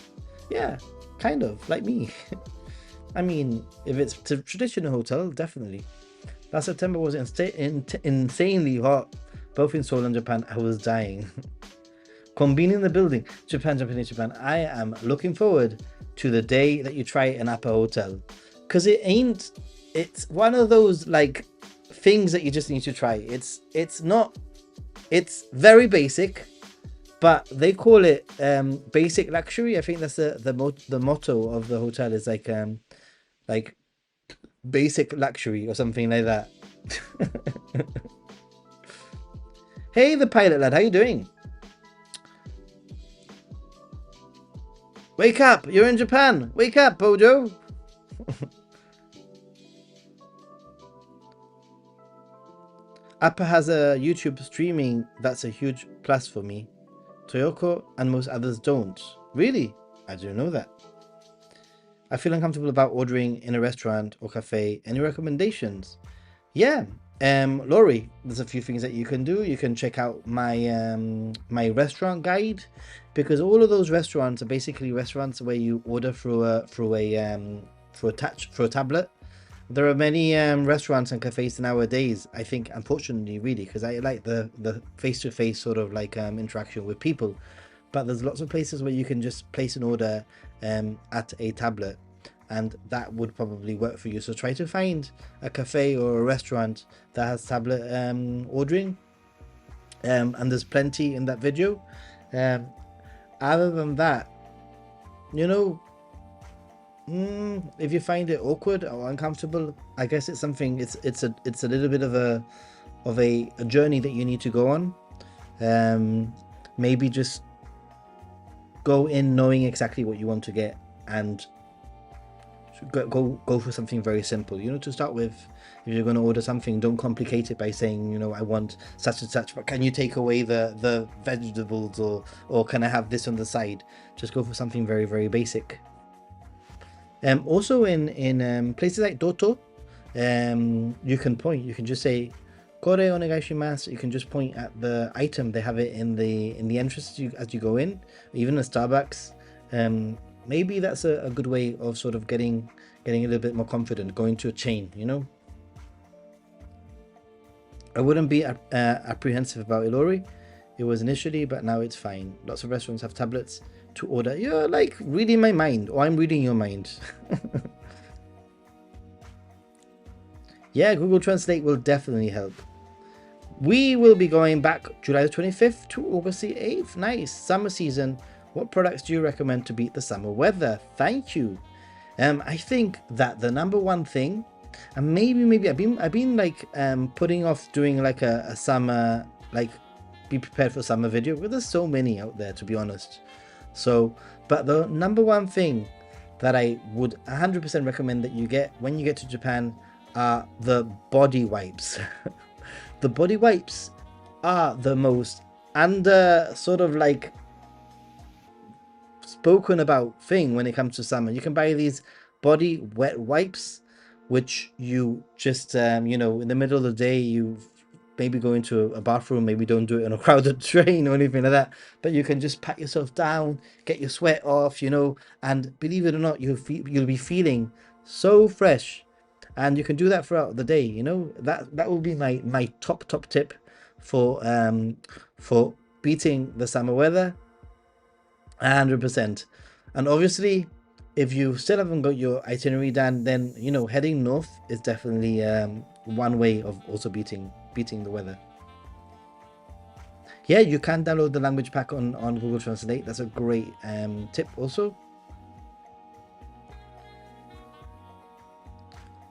S1: Yeah, kind of, like me. I mean, if it's a traditional hotel, definitely. Last September was insanely hot. Both in Seoul and Japan, I was dying. Combine in the building. Japan, Japanese, Japan. I am looking forward to the day that you try an Appa hotel. Because it's one of those like things that you just need to try. It's very basic, but they call it basic luxury. I think that's the motto of the hotel is like basic luxury or something like that. Hey, the pilot lad, how you doing? Wake up! You're in Japan! Wake up, Bojo! Appa has a YouTube streaming that's a huge plus for me. Toyoko and most others don't. Really? I didn't know that. I feel uncomfortable about ordering in a restaurant or cafe. Any recommendations? Yeah. Laurie, there's a few things that you can do. You can check out my restaurant guide, because all of those restaurants are basically restaurants where you order through a tablet. There are many restaurants and cafes nowadays, I think, unfortunately, really, because I like the face-to-face sort of like interaction with people. But there's lots of places where you can just place an order at a tablet, and that would probably work for you. So try to find a cafe or a restaurant that has tablet ordering, and there's plenty in that video. Other than that, you know, if you find it awkward or uncomfortable, I guess it's something. It's a little bit of a journey that you need to go on. Maybe just go in knowing exactly what you want to get, and go for something very simple. To start with, if you're going to order something, don't complicate it by saying, I want such and such, but can you take away the vegetables, or can I have this on the side? Just go for something very, very basic. Also in places like Doto, you can just say kore onegai shimasu. You can just point at the item. They have it in the entrance as you go in, even at Starbucks. Maybe that's a good way of sort of getting a little bit more confident going to a chain. I wouldn't be apprehensive about Ilori. It was initially, but now it's fine. Lots of restaurants have tablets to order. You're like reading my mind, or I'm reading your mind. Yeah, Google Translate will definitely help. We will be going back July the 25th to August the 8th. Nice. Summer season. What products do you recommend to beat the summer weather? Thank you. I think that the number one thing, and maybe I've been like putting off doing like a summer, like be prepared for summer video, but there's so many out there, to be honest. So, but the number one thing that I would 100% recommend that you get when you get to Japan are the body wipes. The body wipes are the most under sort of like spoken about thing when it comes to summer. You can buy these body wet wipes, which you just in the middle of the day, you maybe go into a bathroom, maybe don't do it on a crowded train or anything like that, but you can just pat yourself down, get your sweat off, and believe it or not, you'll be feeling so fresh, and you can do that throughout the day. That will be my top tip for beating the summer weather. 100%. And obviously, if you still haven't got your itinerary done, then heading north is definitely one way of also beating the weather. Yeah, you can download the language pack on Google Translate. That's a great tip also.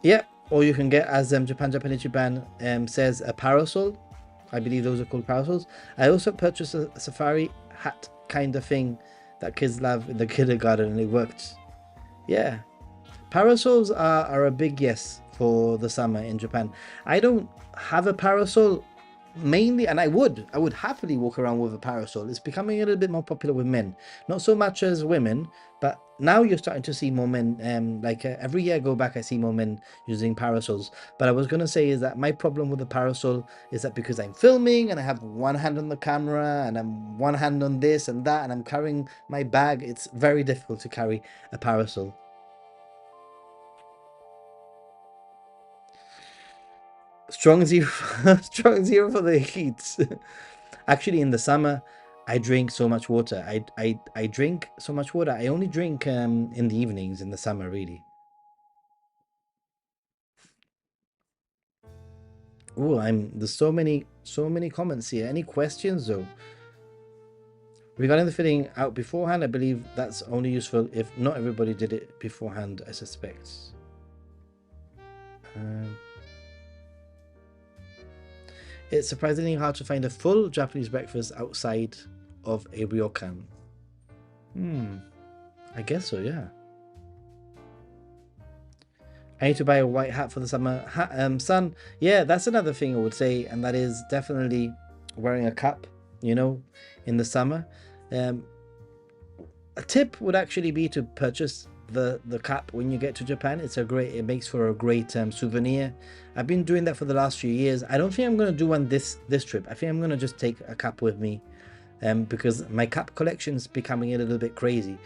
S1: Yeah, or you can get, as Japan says, a parasol. I believe those are called parasols. I also purchased a safari hat kind of thing that kids love in the kindergarten, and it worked. Yeah, parasols are a big yes for the summer in Japan. I don't have a parasol mainly, and I would happily walk around with a parasol. It's becoming a little bit more popular with men, not so much as women, but now you're starting to see more men. Every year I go back, I see more men using parasols. But I was gonna say is that my problem with the parasol is that because I'm filming and I have one hand on the camera and I'm one hand on this and that and I'm carrying my bag, it's very difficult to carry a parasol. Strong zero, strong zero for the heat. Actually, in the summer, I drink so much water. I drink so much water. I only drink in the evenings in the summer, really. Oh, there's so many comments here. Any questions though? Regarding the filling out beforehand, I believe that's only useful if not everybody did it beforehand, I suspect. Um, it's surprisingly hard to find a full Japanese breakfast outside of a ryokan. Hmm, I guess so, yeah. I need to buy a white hat for the summer sun. Yeah, that's another thing I would say, and that is definitely wearing a cap, you know, in the summer. Um, a tip would actually be to purchase the cap when you get to Japan. It makes for a great souvenir. I've been doing that for the last few years. I don't think I'm going to do one this trip. I think I'm going to just take a cap with me, because my cap collection is becoming a little bit crazy.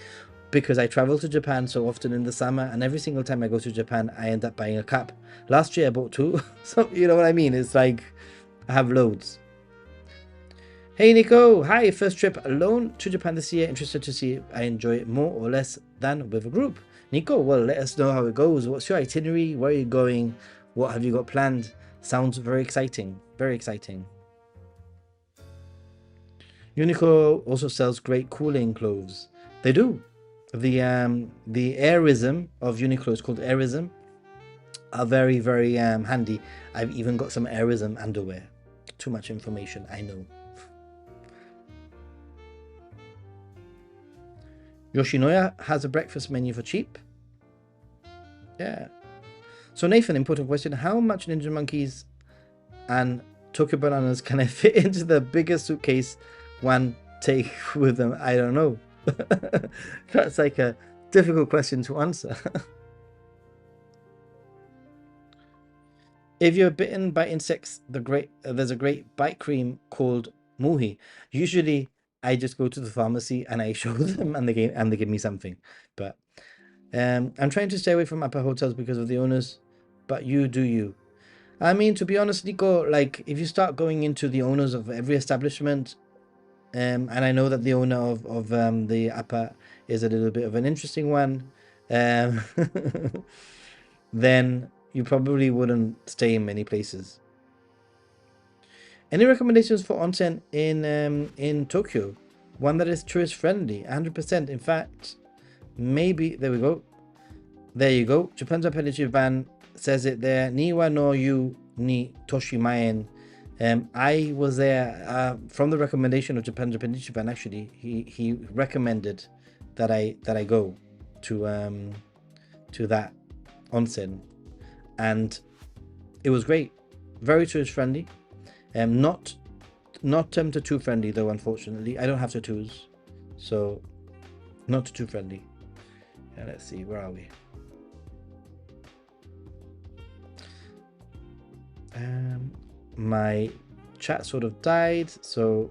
S1: Because I travel to Japan so often in the summer, and every single time I go to Japan, I end up buying a cap. Last year I bought two, so you know what I mean. It's like I have loads. Hey Nico, hi! First trip alone to Japan this year. Interested to see if I enjoy it more or less than with a group. Nico, well, let us know how it goes. What's your itinerary? Where are you going? What have you got planned? Sounds very exciting. Very exciting. Uniqlo also sells great cooling clothes. They do. The airism of Uniqlo is called airism. Are very very handy. I've even got some airism underwear. Too much information, I know. Yoshinoya has a breakfast menu for cheap. Yeah. So Nathan, important question: how much Ninja Monkeys and Tokyo Bananas can I fit into the biggest suitcase one take with them? I don't know. That's like a difficult question to answer. If you're bitten by insects, there's a great bite cream called Muhi. Usually, I just go to the pharmacy and I show them, and they give me something. But I'm trying to stay away from upper hotels because of the owners. But you do you. I mean, to be honest, Nico, like if you start going into the owners of every establishment, and I know that the owner of the upper is a little bit of an interesting one, um, then you probably wouldn't stay in many places. Any recommendations for onsen in Tokyo? One that is tourist friendly, 100%. In fact, maybe there we go. There you go. Japan says it there. Niwa no yu ni toshimaen. I was there from the recommendation of Japan. Actually, he recommended that I go to that onsen, and it was great. Very tourist friendly. Not tattoo friendly though, unfortunately. I don't have tattoos, so not tattoo friendly. Yeah, let's see, where are we? My chat sort of died, so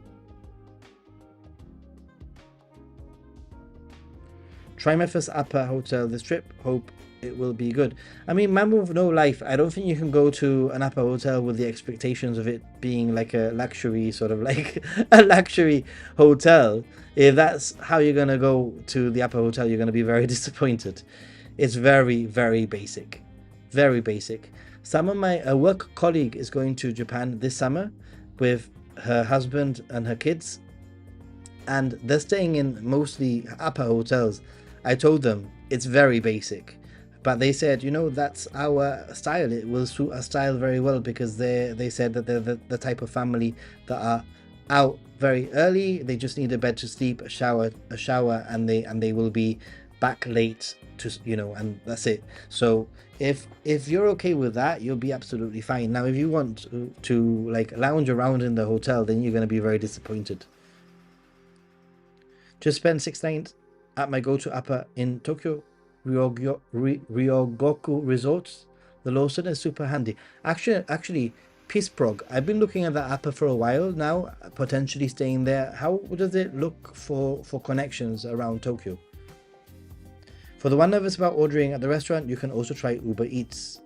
S1: try my first Appa hotel this trip. Hope it will be good. I mean, man with no life, I don't think you can go to an Appa hotel with the expectations of it being like a luxury, sort of like a luxury hotel. If that's how you're going to go to the Appa hotel, you're going to be very disappointed. It's very, very basic. Very basic. A work colleague is going to Japan this summer with her husband and her kids, and they're staying in mostly Appa hotels. I told them it's very basic, but they said, that's our style. It will suit our style very well, because they said that they're the type of family that are out very early. They just need a bed to sleep, a shower, and they will be back late to, and that's it. So if you're okay with that, you'll be absolutely fine. Now, if you want to like lounge around in the hotel, then you're going to be very disappointed. Just spend 6 nights at my go-to Appa in Tokyo, Ryogoku Resorts. The Lawson is super handy. Actually, Peace Prog. I've been looking at that Appa for a while now, potentially staying there. How does it look for connections around Tokyo? For the one nervous about ordering at the restaurant, you can also try Uber Eats.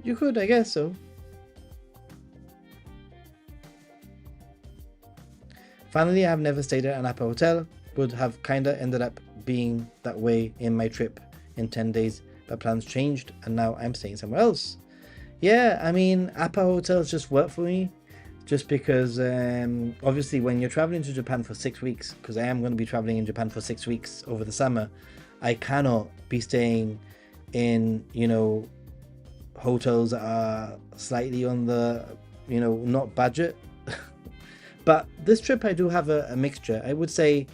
S1: You could, I guess so. Finally, I have never stayed at an Appa hotel. Would have kinda ended up being that way in my trip in 10 days, but plans changed and now I'm staying somewhere else. Yeah, I mean, Appa hotels just work for me, just because obviously when you're traveling to Japan for 6 weeks, because I am going to be traveling in Japan for 6 weeks over the summer, I cannot be staying in, hotels that are slightly on the, not budget. But this trip I do have a mixture. I would say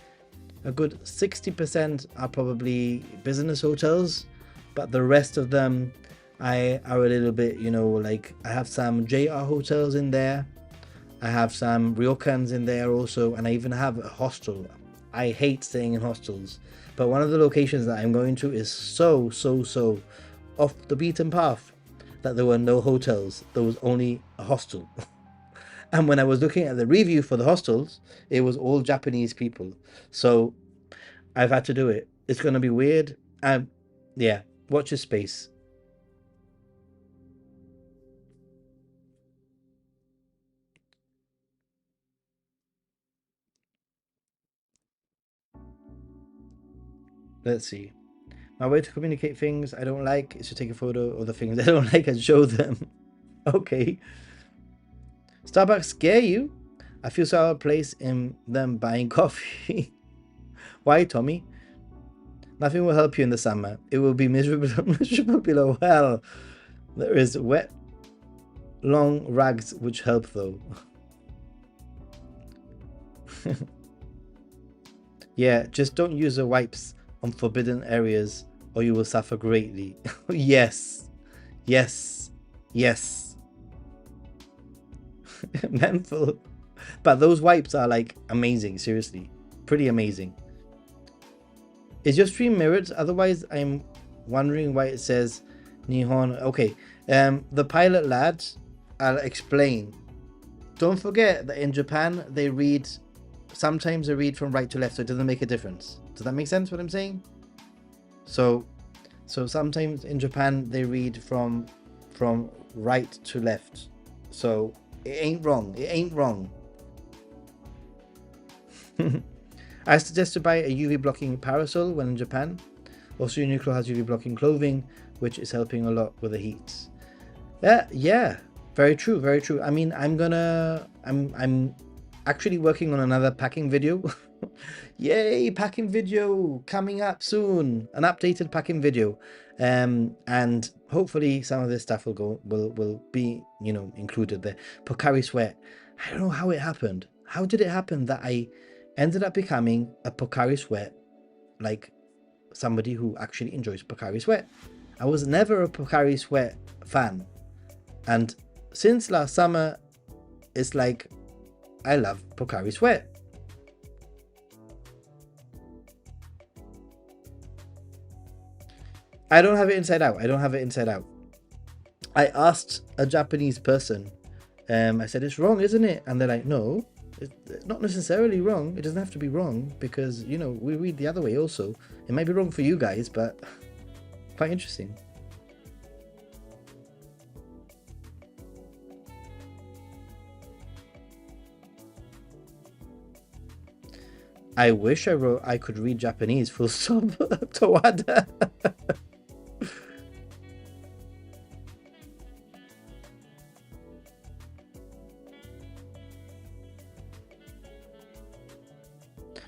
S1: a good 60% are probably business hotels, but the rest of them are a little bit, like I have some JR hotels in there. I have some ryokans in there also, and I even have a hostel. I hate staying in hostels, but one of the locations that I'm going to is so off the beaten path that there were no hotels. There was only a hostel. And when I was looking at the review for the hostels, it was all Japanese people. So I've had to do it. It's going to be weird. Yeah, watch your space. Let's see. My way to communicate things I don't like is to take a photo of the things I don't like and show them. Okay. Starbucks scare you? I feel so out of place in them buying coffee. Why, Tommy? Nothing will help you in the summer. It will be miserable below. Well, there is wet, long rags which help though. Yeah, just don't use the wipes on forbidden areas or you will suffer greatly. Yes. Menthol. But those wipes are like amazing, seriously. Pretty amazing. Is your stream mirrored? Otherwise, I'm wondering why it says Nihon. Okay, the pilot lads, I'll explain. Don't forget that in Japan, sometimes they read from right to left, so it doesn't make a difference. Does that make sense what I'm saying? So sometimes in Japan, they read from right to left. So it ain't wrong. I suggest to buy a UV blocking parasol when in Japan. Also, Uniqlo has UV blocking clothing, which is helping a lot with the heat. Yeah, very true. I mean, I'm actually working on another packing video. Yay, packing video coming up soon. An updated packing video. And hopefully some of this stuff will be, included there. Pocari Sweat. I don't know how it happened. How did it happen that I ended up becoming a Pocari Sweat, like somebody who actually enjoys Pocari Sweat? I was never a Pocari Sweat fan. And since last summer, it's like I love Pocari Sweat. I don't have it inside out. I asked a Japanese person, I said, it's wrong, isn't it? And they're like, no, It's not necessarily wrong. It doesn't have to be wrong because, you know, we read the other way also. It might be wrong for you guys, but quite interesting. I wish I could read Japanese full stop. Tawada.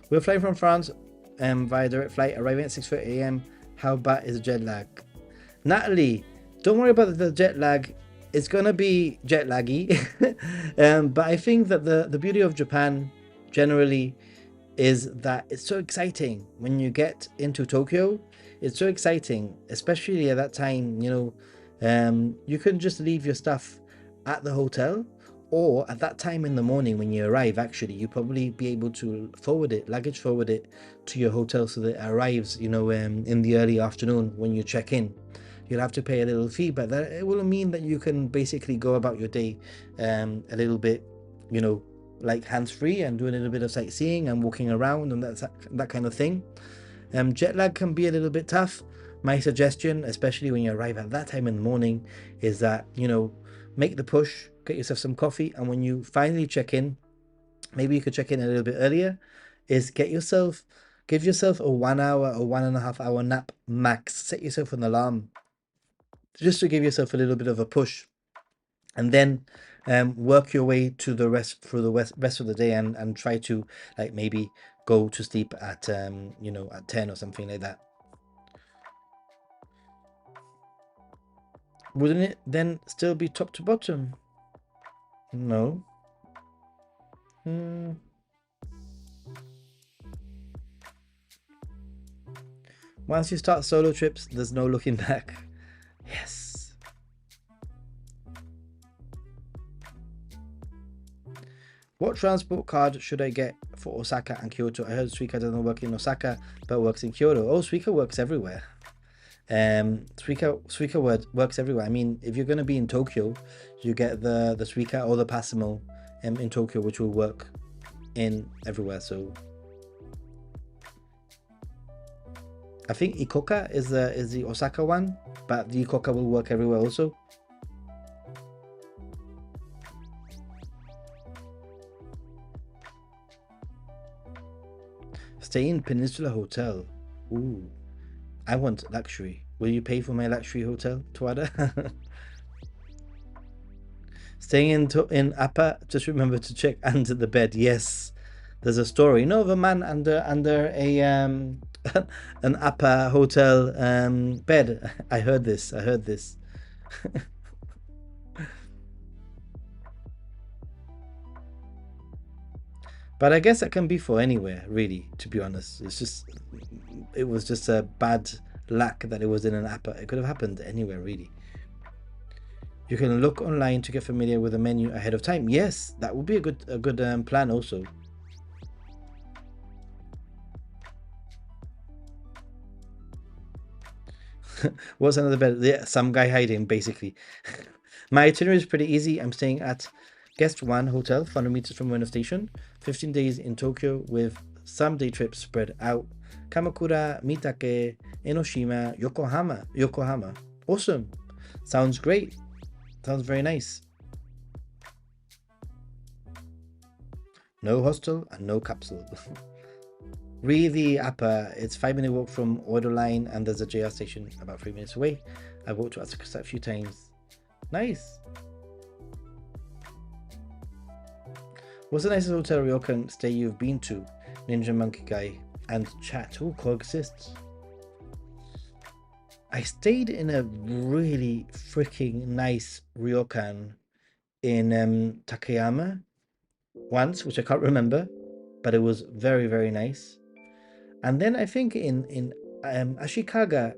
S1: We're flying from France via direct flight, arriving at 6:30 a.m. How bad is jet lag? Natalie, don't worry about the jet lag. It's gonna be jet laggy. But I think that the beauty of Japan generally is that it's so exciting when you get into Tokyo. It's so exciting, especially at that time. You can just leave your stuff at the hotel, or at that time in the morning when you arrive. Actually, you probably be able to luggage forward it to your hotel so that it arrives. In the early afternoon when you check in. You'll have to pay a little fee, but that it will mean that you can basically go about your day a little bit, you know, like hands-free and do a little bit of sightseeing and walking around and that kind of thing. Jet lag can be a little bit tough. My suggestion, especially when you arrive at that time in the morning, is that, make the push, get yourself some coffee, and when you finally check in, maybe you could check in a little bit earlier, is give yourself a 1 hour or 1.5 hour nap max. Set yourself an alarm just to give yourself a little bit of a push, and then work your way to the rest through the rest of the day, and try to, like, maybe go to sleep at at 10 or something like that. Wouldn't it then still be top to bottom? No. Hmm. Once you start solo trips, there's no looking back. Yes. What transport card should I get for Osaka and Kyoto? I heard Suica doesn't work in Osaka, but works in Kyoto. Oh, Suica works everywhere. Suica works everywhere. I mean, if you're going to be in Tokyo, you get the Suica or the Passimo in Tokyo, which will work in everywhere. So I think Ikoka is the Osaka one, but the Ikoka will work everywhere also. Stay in Peninsula Hotel. Ooh, I want luxury. Will you pay for my luxury hotel, Tawada? Staying in Appa, just remember to check under the bed. Yes, there's a story. Of a man under a an Appa hotel bed. I heard this. But I guess that can be for anywhere, really. To be honest, it was just a bad luck that it was in an Appa. It could have happened anywhere, really. You can look online to get familiar with the menu ahead of time. Yes, that would be a good plan also. What's another bed? Yeah, some guy hiding, basically. My itinerary is pretty easy. I'm staying at Guest 1 Hotel, 400 meters from Ueno Station. 15 days in Tokyo with some day trips spread out. Kamakura, Mitake, Enoshima, Yokohama. Yokohama. Awesome. Sounds great. Sounds very nice. No hostel and no capsule. Really, Appa, it's 5 minute walk from Order Line, and there's a JR station about 3 minutes away. I've walked to Asuka a few times. Nice. What's the nicest hotel ryokan stay you've been to? Ninja Monkey Guy and chat. Who coexists? I stayed in a really freaking nice ryokan in Takayama once, which I can't remember, but it was very, very nice. And then I think in Ashikaga,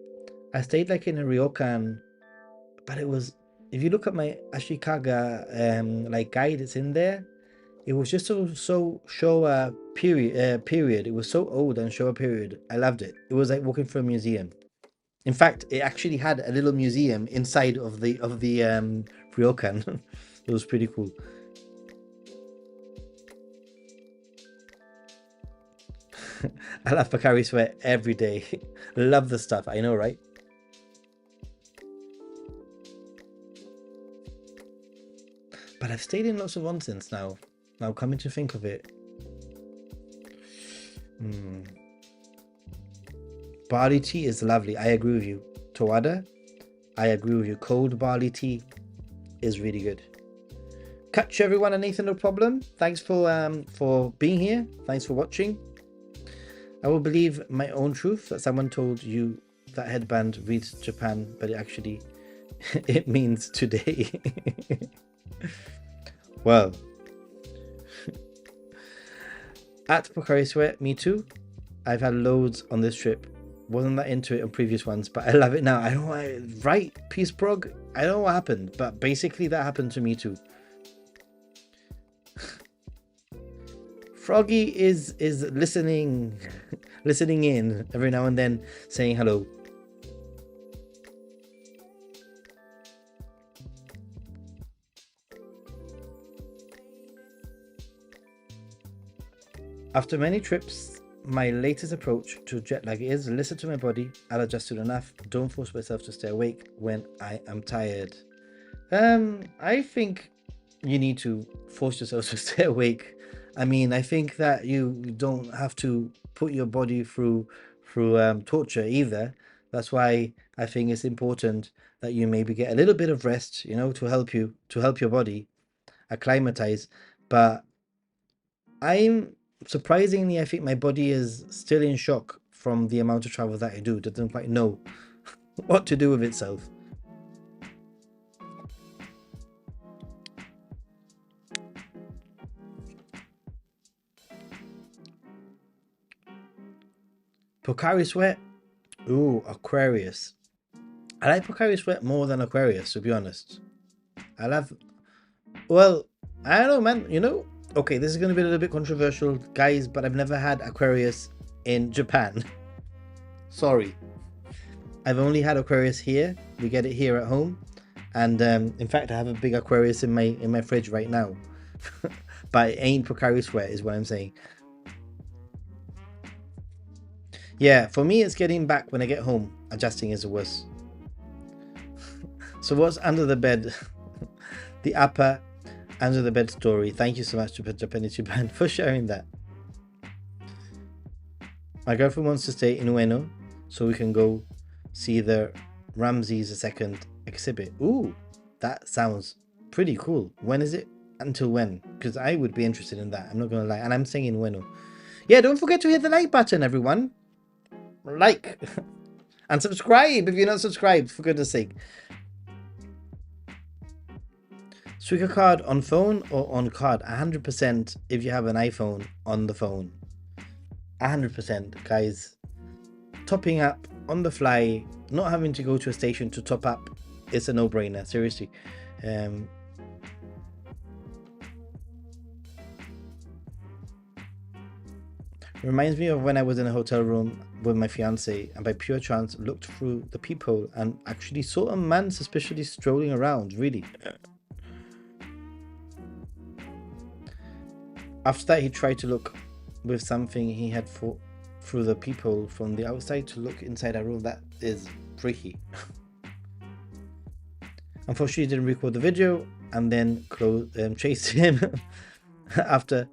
S1: I stayed like in a ryokan, but it was, if you look at my Ashikaga like guide, it's in there. It was just so Showa period. It was so old and Showa period. I loved it. It was like walking through a museum. In fact, it actually had a little museum inside of the ryokan. It was pretty cool. I love Pocari Sweat every day. Love the stuff. I know, right? But I've stayed in lots of onsens now. Now coming to think of it. Barley tea is lovely. I agree with you. Towada, I agree with you. Cold barley tea is really good. Catch everyone and Nathan, no problem. Thanks for being here. Thanks for watching. I will believe my own truth that someone told you that headband reads Japan, but it actually it means today. Well, at Pocari Sweat, me too. I've had loads on this trip. Wasn't that into it on previous ones, but I love it now. I don't know, right? Peace Prog. I don't know what happened, but basically that happened to me too. Froggy is listening in every now and then, saying hello. After many trips, my latest approach to jet lag is listen to my body. I'll adjust to enough. Don't force myself to stay awake when I am tired. I think you need to force yourself to stay awake. I mean, I think that you don't have to put your body through torture either. That's why I think it's important that you maybe get a little bit of rest, you know, to help your body acclimatize. But I'm surprisingly, I think my body is still in shock from the amount of travel that I do. It doesn't quite know what to do with itself. Pocari Sweat. Ooh, Aquarius. I like Pocari Sweat more than Aquarius, to be honest. I love... Well, I don't know, man. You know, okay, this is going to be a little bit controversial, guys, but I've never had Aquarius in Japan. Sorry. I've only had Aquarius here. We get it here at home. And in fact, I have a big Aquarius in my fridge right now. But it ain't Pocari Sweat is what I'm saying. Yeah, for me, it's getting back when I get home. Adjusting is the worst. So what's under the bed? The upper under the bed story. Thank you so much to Japanese Japan for sharing that. My girlfriend wants to stay in Ueno so we can go see the Ramses II exhibit. Ooh, that sounds pretty cool. When is it? Until when? Because I would be interested in that. I'm not going to lie. And I'm saying in Ueno. Yeah, don't forget to hit the like button, everyone. Like and subscribe if you're not subscribed, for goodness sake. Suica card on phone or on card? 100% if you have an iPhone on the phone. 100%, guys. Topping up on the fly, not having to go to a station to top up, it's a no-brainer, seriously. Reminds me of when I was in a hotel room with my fiance and by pure chance looked through the peephole and actually saw a man suspiciously strolling around, really. After that, he tried to look with something he had through the peephole from the outside to look inside our room. That is freaky. Unfortunately, he didn't record the video and then chased him after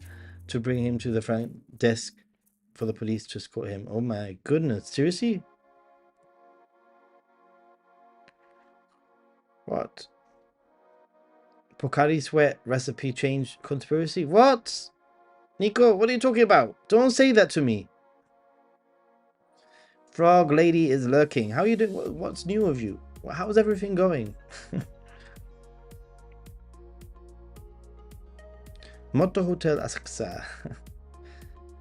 S1: to bring him to the front desk for the police to escort him. Oh my goodness, seriously? What? Pocari Sweat recipe change conspiracy? What? Nico, what are you talking about? Don't say that to me. Frog lady is lurking. How are you doing? What's new with you? How's everything going? Motto Hotel Asakusa.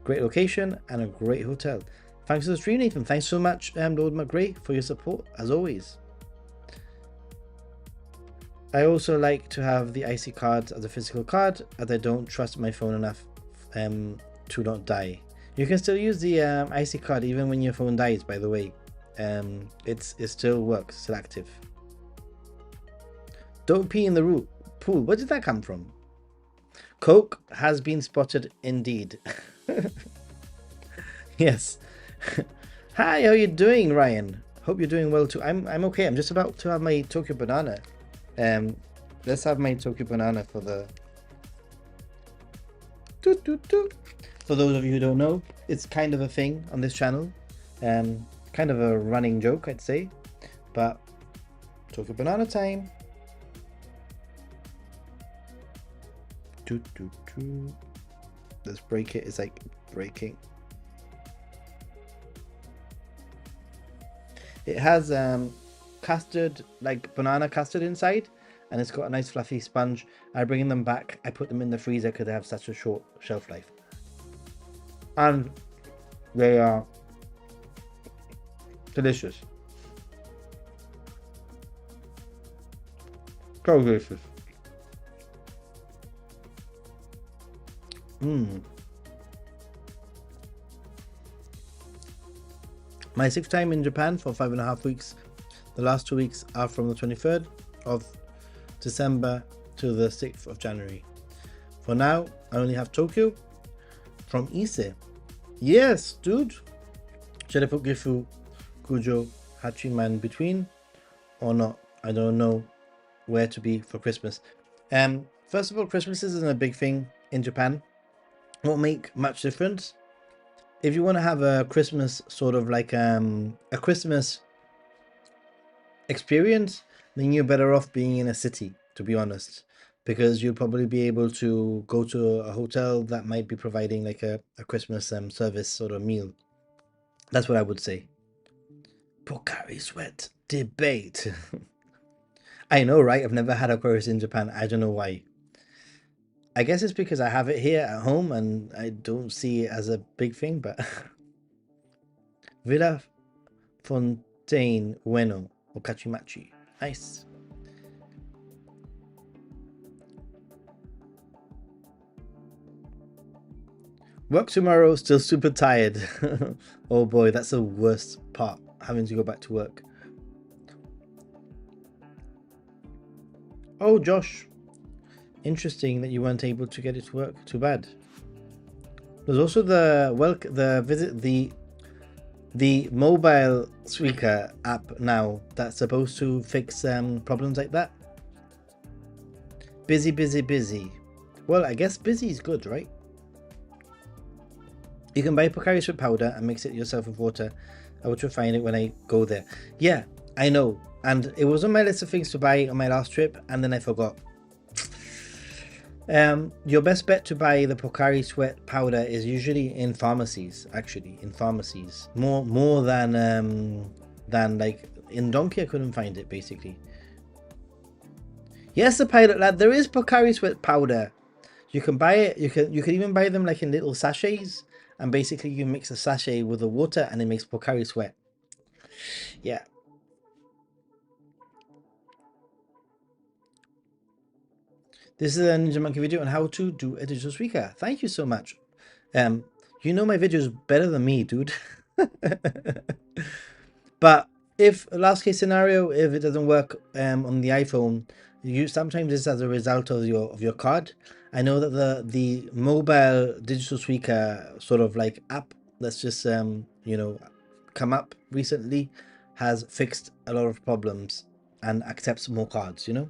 S1: Great location and a great hotel. Thanks for the stream, Nathan. Thanks so much, Lord McGray, for your support, as always. I also like to have the IC cards as a physical card, as I don't trust my phone enough to not die. You can still use the IC card even when your phone dies, by the way. It still works, still active. Don't pee in the pool. Where did that come from? Coke has been spotted indeed. Yes. Hi, how you doing, Ryan? Hope you're doing well too. I'm okay. I'm just about to have my Tokyo banana. Um, let's have my Tokyo banana for the. Toot, toot, toot. For those of you who don't know, it's kind of a thing on this channel. Kind of a running joke, I'd say. But Tokyo banana time. Toot, toot, toot. Let's break it. It's like breaking. It has custard, like banana custard inside, and it's got a nice fluffy sponge. I bring them back. I put them in the freezer because they have such a short shelf life, and they are delicious. So delicious. Mmm. My 6th time in Japan for 5.5 weeks. The last 2 weeks are from the 23rd of December to the 6th of January. For now, I only have Tokyo from Ise. Yes, dude. Should I put Gifu, Kujo, Hachiman between or not? I don't know where to be for Christmas. First of all, Christmas isn't a big thing in Japan. It won't make much difference. If you want to have a Christmas sort of like a Christmas experience, then you're better off being in a city, to be honest, because you'll probably be able to go to a hotel that might be providing like a Christmas service sort of meal. That's what I would say. Pocari Sweat debate. I know, right? I've never had a chorus in Japan. I don't know why. I guess it's because I have it here at home and I don't see it as a big thing, but Villa Fontaine Bueno Okachimachi. Nice. Work tomorrow, still super tired. Oh boy, that's the worst part, having to go back to work. Oh, Josh. Interesting that you weren't able to get it to work. Too bad. There's also the mobile Suica app now that's supposed to fix problems like that. Busy, busy, busy. Well, I guess busy is good, right? You can buy Pocari Sweat powder and mix it yourself with water. I will try to find it when I go there. Yeah, I know. And it was on my list of things to buy on my last trip, and then I forgot. Your best bet to buy the Pocari Sweat powder is usually in pharmacies. Actually, in pharmacies, more than like in Donkey. I couldn't find it basically. Yes, the pilot lad. There is Pocari Sweat powder. You can buy it. You can even buy them like in little sachets, and basically you mix a sachet with the water, and it makes Pocari Sweat. Yeah. This is a Ninja Monkey video on how to do a digital speaker. Thank you so much. You know my videos better than me, dude. But if last case scenario, if it doesn't work on the iPhone, you sometimes it's as a result of your card. I know that the mobile digital speaker sort of like app that's just come up recently has fixed a lot of problems and accepts more cards, you know.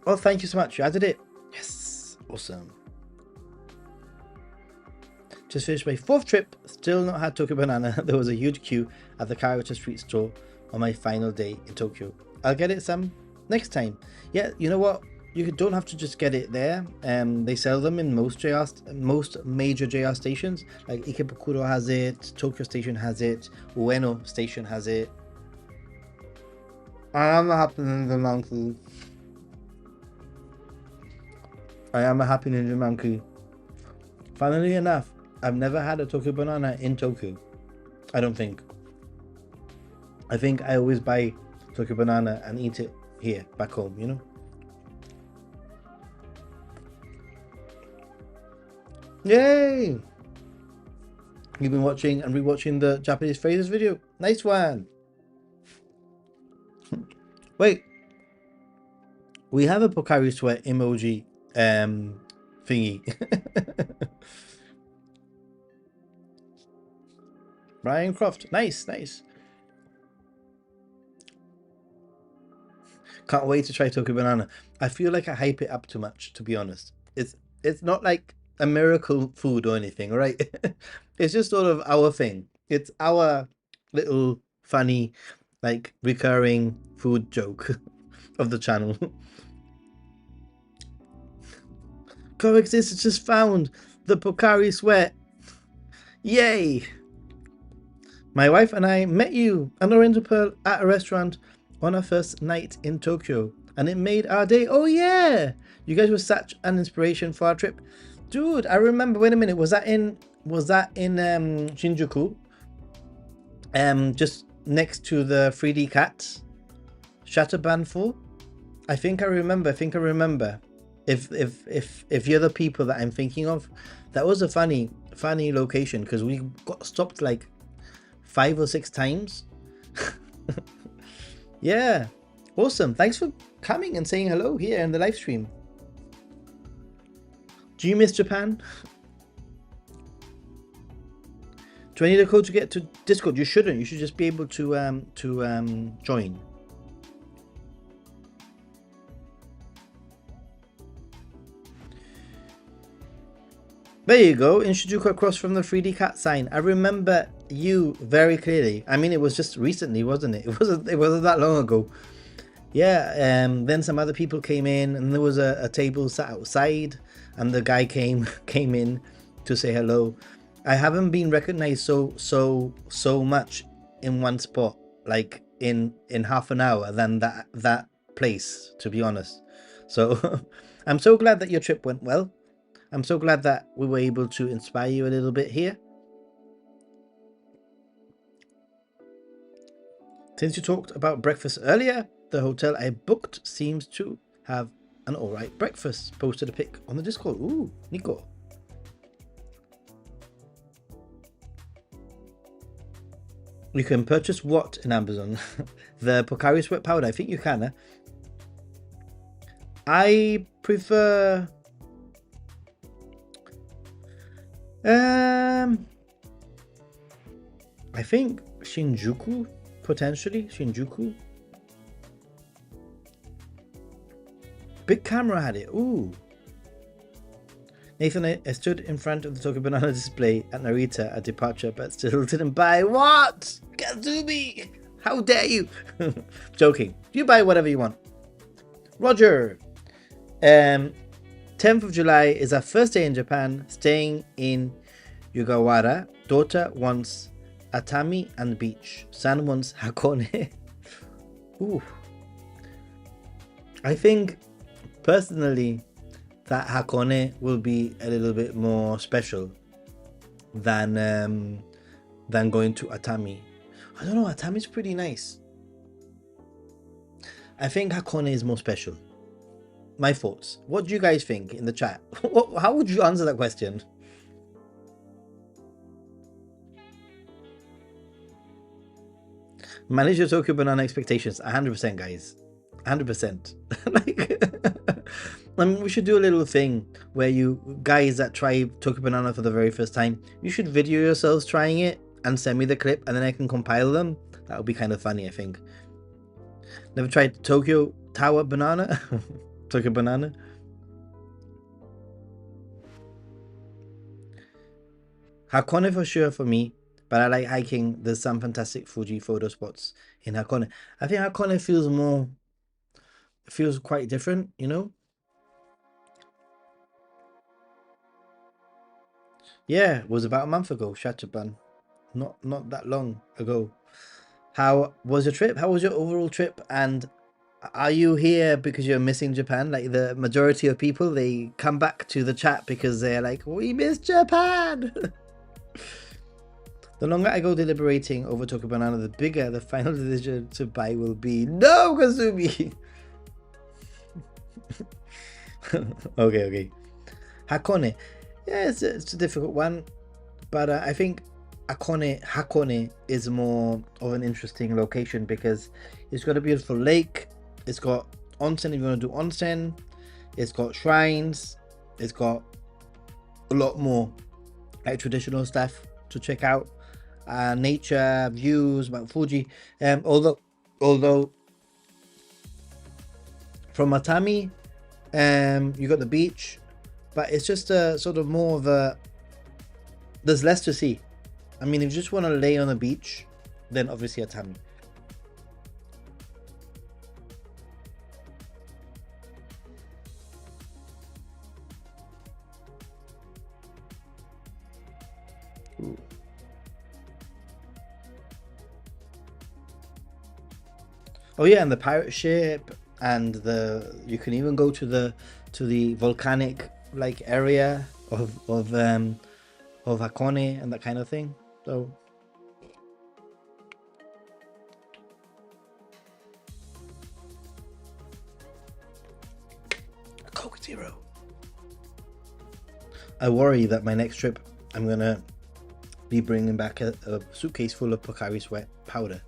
S1: Oh, thank you so much. You added it. Yes. Awesome. Just finished my 4th trip. Still not had Tokyo Banana. There was a huge queue at the Kamakura street store on my final day in Tokyo. I'll get it some next time. Yeah, you know what? You don't have to just get it there. They sell them in most major JR stations. Like Ikebukuro has it, Tokyo Station has it, Ueno Station has it. I am a happy ninja monkey. I am a happy ninja monkey. Funnily enough, I've never had a Tokyo Banana in Tokyo. I don't think. I think I always buy Tokyo Banana and eat it here, back home, you know? Yay! You've been watching and rewatching the Japanese phrases video. Nice one! Wait, we have a Pocari Sweat emoji thingy. Brian Croft. Nice, nice. Can't wait to try Tokyo Banana. I feel like I hype it up too much, to be honest. It's not like a miracle food or anything, right? It's just sort of our thing. It's our little funny, like recurring food joke of the channel. Coexist has just found the Pocari Sweat. Yay! My wife and I met you and Lorenzo Pearl at a restaurant on our first night in Tokyo, and it made our day. Oh yeah, you guys were such an inspiration for our trip, dude. I remember. Wait a minute, was that in Shinjuku? Just next to the 3D cat, Shatterban 4. I think I remember. If you're the people that I'm thinking of, that was a funny location because we got stopped like 5 or 6 times. Yeah, awesome. Thanks for coming and saying hello here in the live stream. Do you miss Japan? Do I need a code to get to Discord? You shouldn't. You should just be able to join. There you go, in Shinjuku across from the 3D cat sign. I remember you very clearly. I mean, it was just recently, wasn't it? It wasn't that long ago. Yeah, then some other people came in and there was a table sat outside and the guy came in to say hello. I haven't been recognized so much in one spot, like in half an hour than that place, to be honest. So I'm so glad that your trip went well. I'm so glad that we were able to inspire you a little bit here. Since you talked about breakfast earlier, the hotel I booked seems to have an alright breakfast. Posted a pic on the Discord. Ooh, Nico. You can purchase what in Amazon? The Pocari Sweat powder. I think you can. I prefer... I think Shinjuku, potentially. Shinjuku. Big Camera had it. Ooh. Nathan, I stood in front of the Tokyo Banana display at Narita at departure, but still didn't buy. What? Kazumi! How dare you? Joking. You buy whatever you want. Roger. 10th of July is our first day in Japan, staying in Yugawara. Daughter wants Atami and beach. Son wants Hakone. Ooh. I think, personally, that Hakone will be a little bit more special than going to Atami. I don't know, Atami's pretty nice. I think Hakone is more special. My thoughts. What do you guys think in the chat? How would you answer that question? Manage your Tokyo Banana expectations. 100%, guys. 100%. Like, I mean, we should do a little thing where you guys that try Tokyo Banana for the very first time, you should video yourselves trying it and send me the clip, and then I can compile them. That would be kind of funny, I think. Never tried Tokyo Tower Banana? Tokyo Banana? Hakone for sure for me, but I like hiking. There's some fantastic Fuji photo spots in Hakone. I think Hakone feels quite different, you know? Yeah, it was about a month ago, Shatterban. Not that long ago. How was your trip? How was your overall trip? And are you here because you're missing Japan? Like the majority of people, they come back to the chat because they're like, we miss Japan. The longer I go deliberating over Tokyo Banana, the bigger the final decision to buy will be. No, Kazumi! Okay. Hakone. Yeah, it's a difficult one. But I think Hakone is more of an interesting location because it's got a beautiful lake. It's got onsen if you want to do onsen. It's got shrines. It's got a lot more like traditional stuff to check out. Nature views, Mount Fuji. Although from Matami, you got the beach, but it's just a sort of more of a. There's less to see. I mean, if you just want to lay on the beach, then obviously Atami. Ooh. Oh yeah, and the pirate ship, and you can even go to the volcanic like area of Hakone and that kind of thing. So Coke Zero. I worry that my next trip I'm gonna be bringing back a suitcase full of Pocari Sweat powder.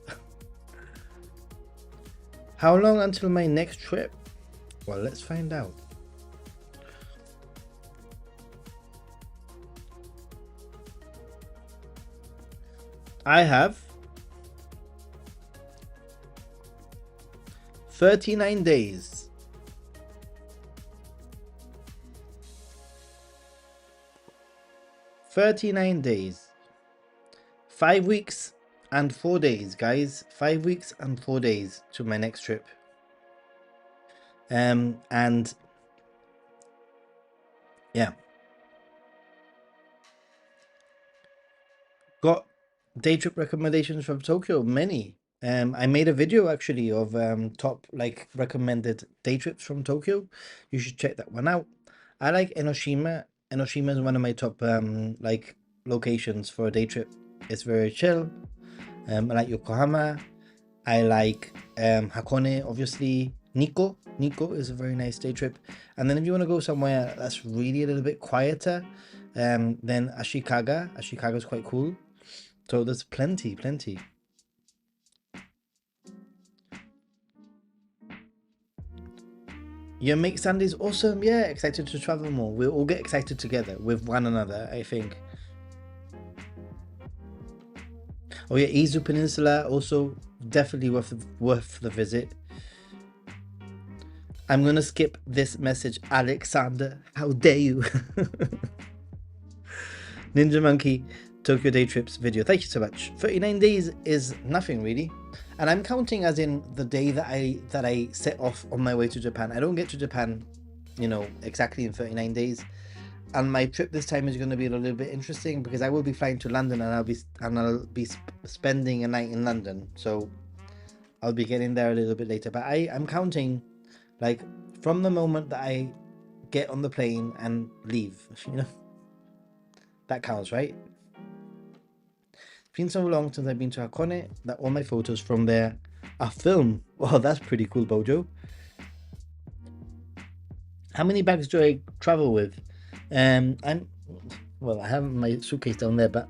S1: How long until my next trip? Well, let's find out. I have 39 days. $39. 5 weeks and 4 days, guys. 5 weeks and 4 days to my next trip. And yeah. Got day trip recommendations from Tokyo, many. I made a video actually of top like recommended day trips from Tokyo. You should check that one out. I like Enoshima. Enoshima is one of my top like locations for a day trip. It's very chill. I like Yokohama. I like Hakone, obviously. Nikko. Nikko is a very nice day trip. And then if you want to go somewhere that's really a little bit quieter, then Ashikaga. Ashikaga is quite cool. So there's plenty. Your Make Sunday's awesome. Yeah, excited to travel more. We'll all get excited together with one another, I think. Oh yeah, Izu Peninsula also definitely worth the visit. I'm gonna skip this message, Alexander. How dare you? Ninja Monkey Tokyo Day Trips video. Thank you so much. 39 days is nothing really. And I'm counting as in the day that I set off on my way to Japan. I don't get to Japan, you know, exactly in 39 days. And my trip this time is going to be a little bit interesting because I will be flying to London and I'll be spending a night in London. So I'll be getting there a little bit later. But I'm counting like from the moment that I get on the plane and leave, you know. That counts, right? It's been so long since I've been to Hakone that all my photos from there are film. Wow, that's pretty cool, Bojo. How many bags do I travel with? I have my suitcase down there, but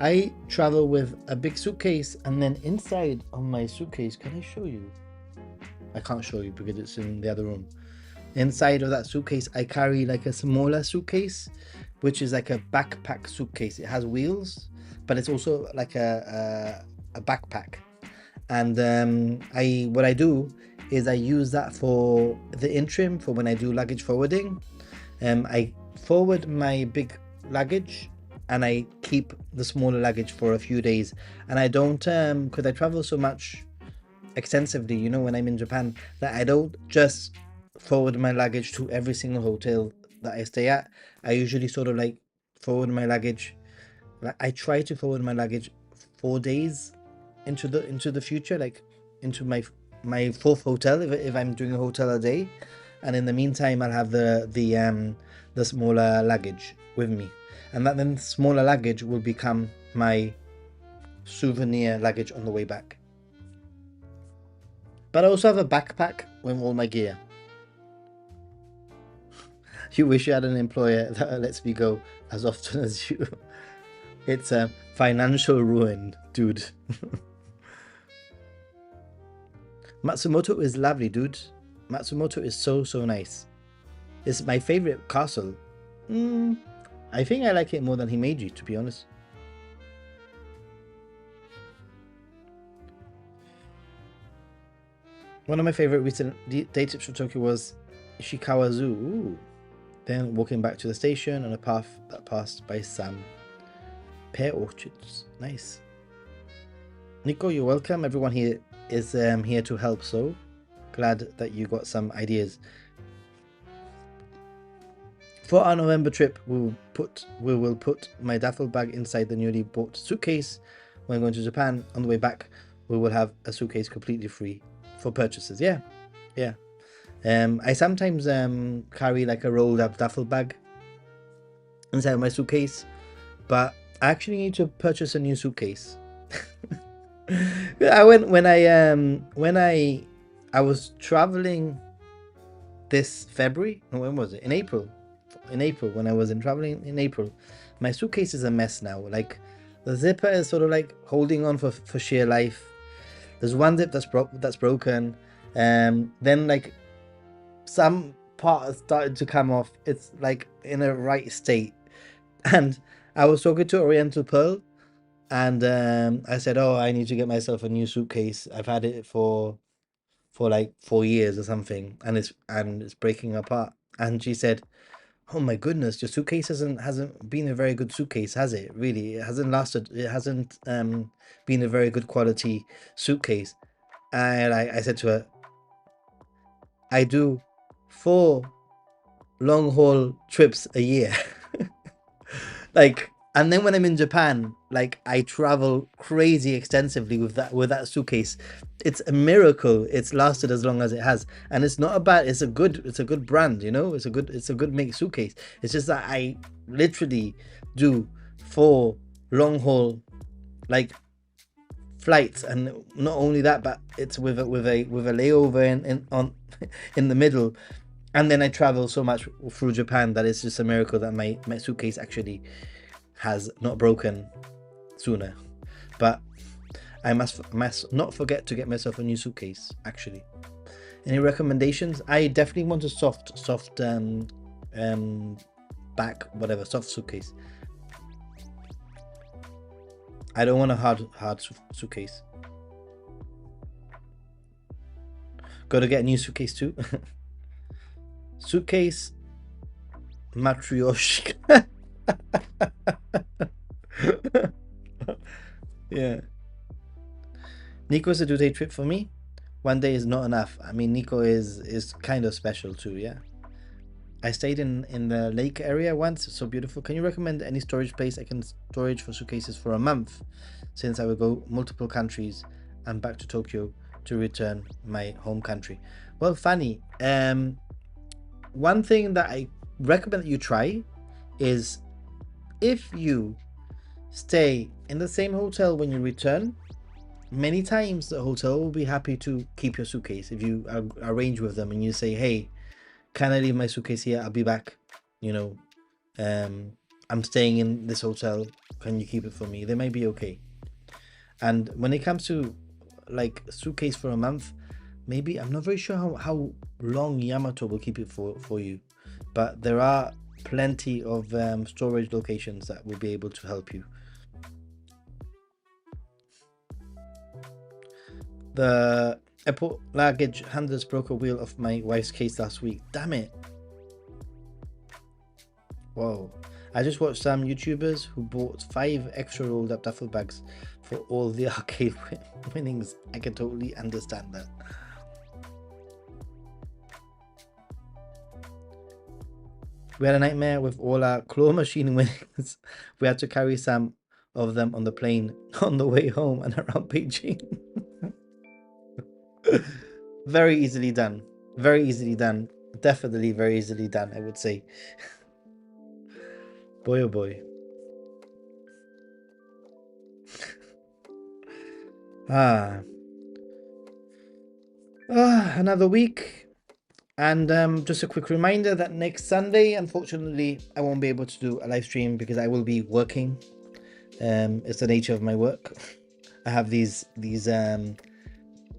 S1: I travel with a big suitcase, and then inside of my suitcase, can I show you? I can't show you because it's in the other room. Inside of that suitcase, I carry like a smaller suitcase, which is like a backpack suitcase. It has wheels, but it's also like a backpack. And what I do is I use that for the interim for when I do luggage forwarding. I forward my big luggage and I keep the smaller luggage for a few days. And I don't, because I travel so much extensively, you know, when I'm in Japan, that I don't just forward my luggage to every single hotel that I stay at. I usually sort of like forward my luggage. I try to forward my luggage 4 days into the future, like into my fourth hotel if I'm doing a hotel a day, and in the meantime I'll have the smaller luggage with me, and that then smaller luggage will become my souvenir luggage on the way back. But I also have a backpack with all my gear. You wish you had an employer that lets me go as often as you. It's a financial ruin, dude. Matsumoto is lovely, dude. Matsumoto is so nice. It's my favorite castle. I think I like it more than Himeji, to be honest. One of my favorite recent day trips for Tokyo was Ishikawa Zoo. Ooh. Then walking back to the station on a path that passed by some pear orchards. Nice. Nico, you're welcome. Everyone here is here to help, so glad that you got some ideas. For our November trip, we will put my duffel bag inside the newly bought suitcase. When going to Japan, on the way back, we will have a suitcase completely free for purchases. Yeah. I sometimes carry like a rolled up duffel bag inside my suitcase, but I actually need to purchase a new suitcase. I went when I was traveling this February. No, when was it? In April. In April, when I was traveling in April, my suitcase is a mess now. Like the zipper is sort of like holding on for sheer life. There's one zip that's broken. Then like some part has started to come off. It's like in a right state. And I was talking to Oriental Pearl, and I said, "Oh, I need to get myself a new suitcase. I've had it for like 4 years or something, and it's breaking apart." And she said, "Oh my goodness, your suitcase hasn't been a very good suitcase, has it? Really, it hasn't lasted. It hasn't been a very good quality suitcase." And I said to her, "I do 4 long haul trips a year." Like, and then when I'm in Japan, like I travel crazy extensively with that suitcase. It's a miracle it's lasted as long as it has. And it's not a bad, it's a good brand, you know. It's a good make suitcase. It's just that I literally do 4 long haul like flights, and not only that, but it's with a layover in on in the middle. And then I travel so much through Japan that it's just a miracle that my suitcase actually has not broken sooner. But I must not forget to get myself a new suitcase, actually. Any recommendations? I definitely want a soft back, whatever, soft suitcase. I don't want a hard suitcase. Got to get a new suitcase too. Suitcase matryoshka. Yeah. Nico's a 2-day trip for me. 1 day is not enough. I mean, Nico is kind of special too. Yeah. I stayed in the lake area once. It's so beautiful. Can you recommend any storage place I can storage for suitcases for a month, since I will go multiple countries and back to Tokyo to return my home country? Well, Fanny, one thing that I recommend that you try is, if you stay in the same hotel when you return, many times the hotel will be happy to keep your suitcase if you arrange with them and you say, "Hey, can I leave my suitcase here? I'll be back. You know, I'm staying in this hotel. Can you keep it for me?" They might be okay. And when it comes to like suitcase for a month, maybe I'm not very sure how long Yamato will keep it for you, but there are plenty of storage locations that will be able to help you. The airport luggage handlers broke a wheel off my wife's case last week. Damn it. Whoa. I just watched some YouTubers who bought 5 extra rolled up duffel bags for all the arcade winnings. I can totally understand that. We had a nightmare with all our claw machine winnings. We had to carry some of them on the plane on the way home and around Beijing. Very easily done. Very easily done. Definitely very easily done, I would say. Boy, oh boy. Another week. And just a quick reminder that next Sunday, unfortunately, I won't be able to do a live stream because I will be working. It's the nature of my work. I have these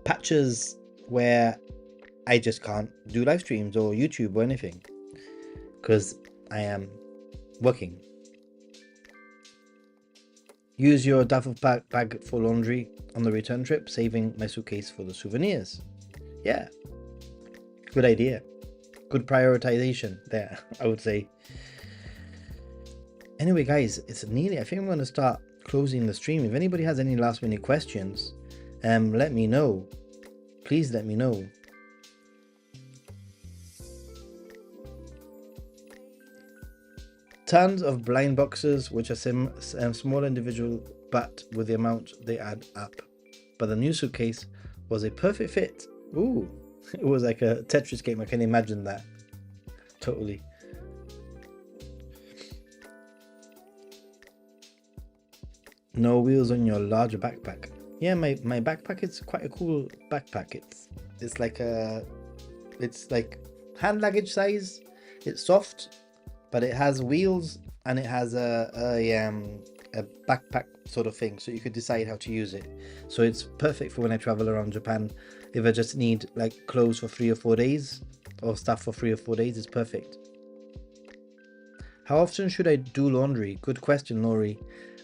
S1: patches where I just can't do live streams or YouTube or anything because I am working. Use your duffel bag for laundry on the return trip, saving my suitcase for the souvenirs. Yeah, good idea. Good prioritization there, I would say. Anyway, guys, it's nearly, I think I'm going to start closing the stream. If anybody has any last minute questions, let me know. Please let me know. Tons of blind boxes, which are small individual, but with the amount they add up. But the new suitcase was a perfect fit. Ooh, it was like a Tetris game. I can imagine that. Totally. No wheels on your larger backpack. Yeah, my backpack is quite a cool backpack. It's like hand luggage size. It's soft, but it has wheels and it has a backpack sort of thing, so you could decide how to use it. So it's perfect for when I travel around Japan. If I just need like clothes for 3 or 4 days or stuff for 3 or 4 days, it's perfect. How often should I do laundry? Good question, Lori.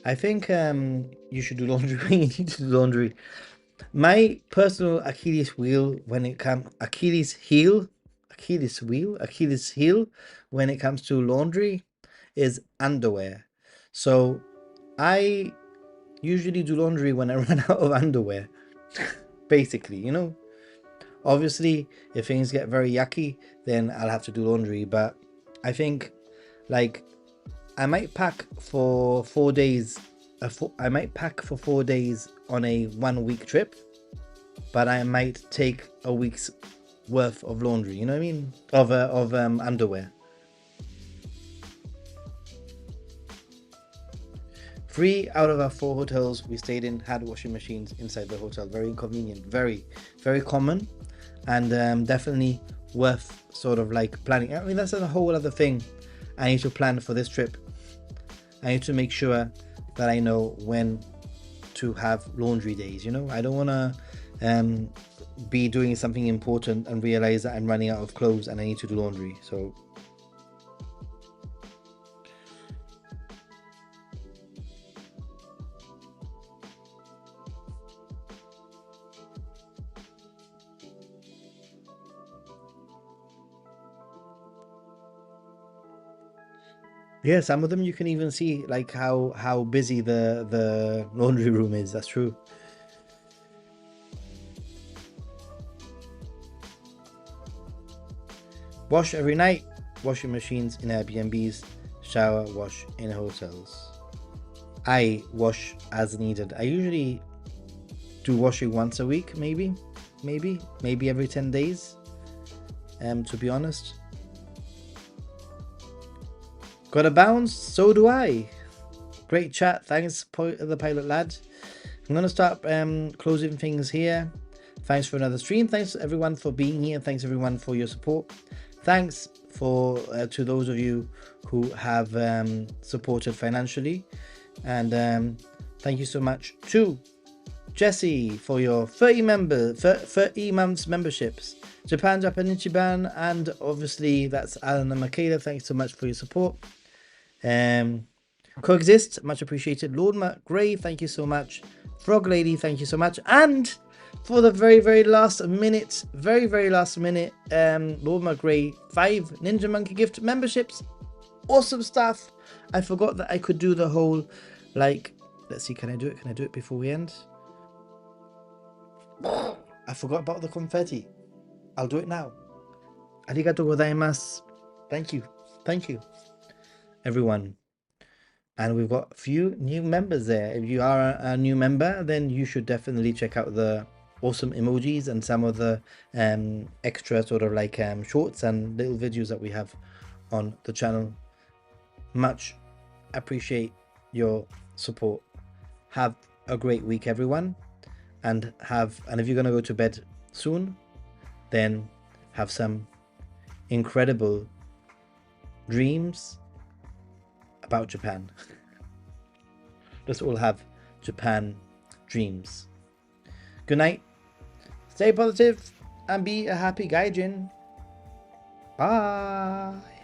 S1: I think you should do laundry when you need to do laundry. My personal Achilles heel when it comes when it comes to laundry is underwear. So I usually do laundry when I run out of underwear. Basically, you know. Obviously, if things get very yucky, then I'll have to do laundry. But I think, like, I might pack for 4 days. I might pack for 4 days on a 1 week trip, but I might take a week's worth of laundry. You know what I mean? Of underwear. 3 out of our 4 hotels we stayed in had washing machines inside the hotel. Very inconvenient. Very, very common, and definitely worth sort of like planning. I mean, that's a whole other thing I need to plan for this trip. I need to make sure that I know when to have laundry days. You know, I don't want to be doing something important and realize that I'm running out of clothes and I need to do laundry. So yeah, some of them you can even see like how busy the laundry room is. That's true. Wash every night. Washing machines in Airbnbs. Shower, wash in hotels. I wash as needed. I usually do washing once a week, maybe every 10 days. To be honest. Gotta bounce, so do I. Great chat, thanks the pilot lad. I'm gonna start closing things here. Thanks for another stream. Thanks everyone for being here. Thanks everyone for your support. Thanks for to those of you who have supported financially, and thank you so much to Jesse for your 30 months memberships. Japan Ichiban, and obviously that's Alan and Michaela. Thanks so much for your support. Coexist, much appreciated. Lord Gray, thank you so much. Frog Lady, thank you so much. And for the very last minute, Lord Gray, 5 Ninja Monkey gift memberships. Awesome stuff. I forgot that I could do the whole, like, let's see, can I do it before we end? I forgot about the confetti. I'll do it now. Arigato gozaimasu. Thank you, everyone. And we've got a few new members there. If you are a new member, then you should definitely check out the awesome emojis and some of the extra sort of like shorts and little videos that we have on the channel. Much appreciate your support. Have a great week, everyone, and if you're gonna go to bed soon, then have some incredible dreams about Japan. Let's all have Japan dreams. Good night. Stay positive. and be a happy gaijin. Bye.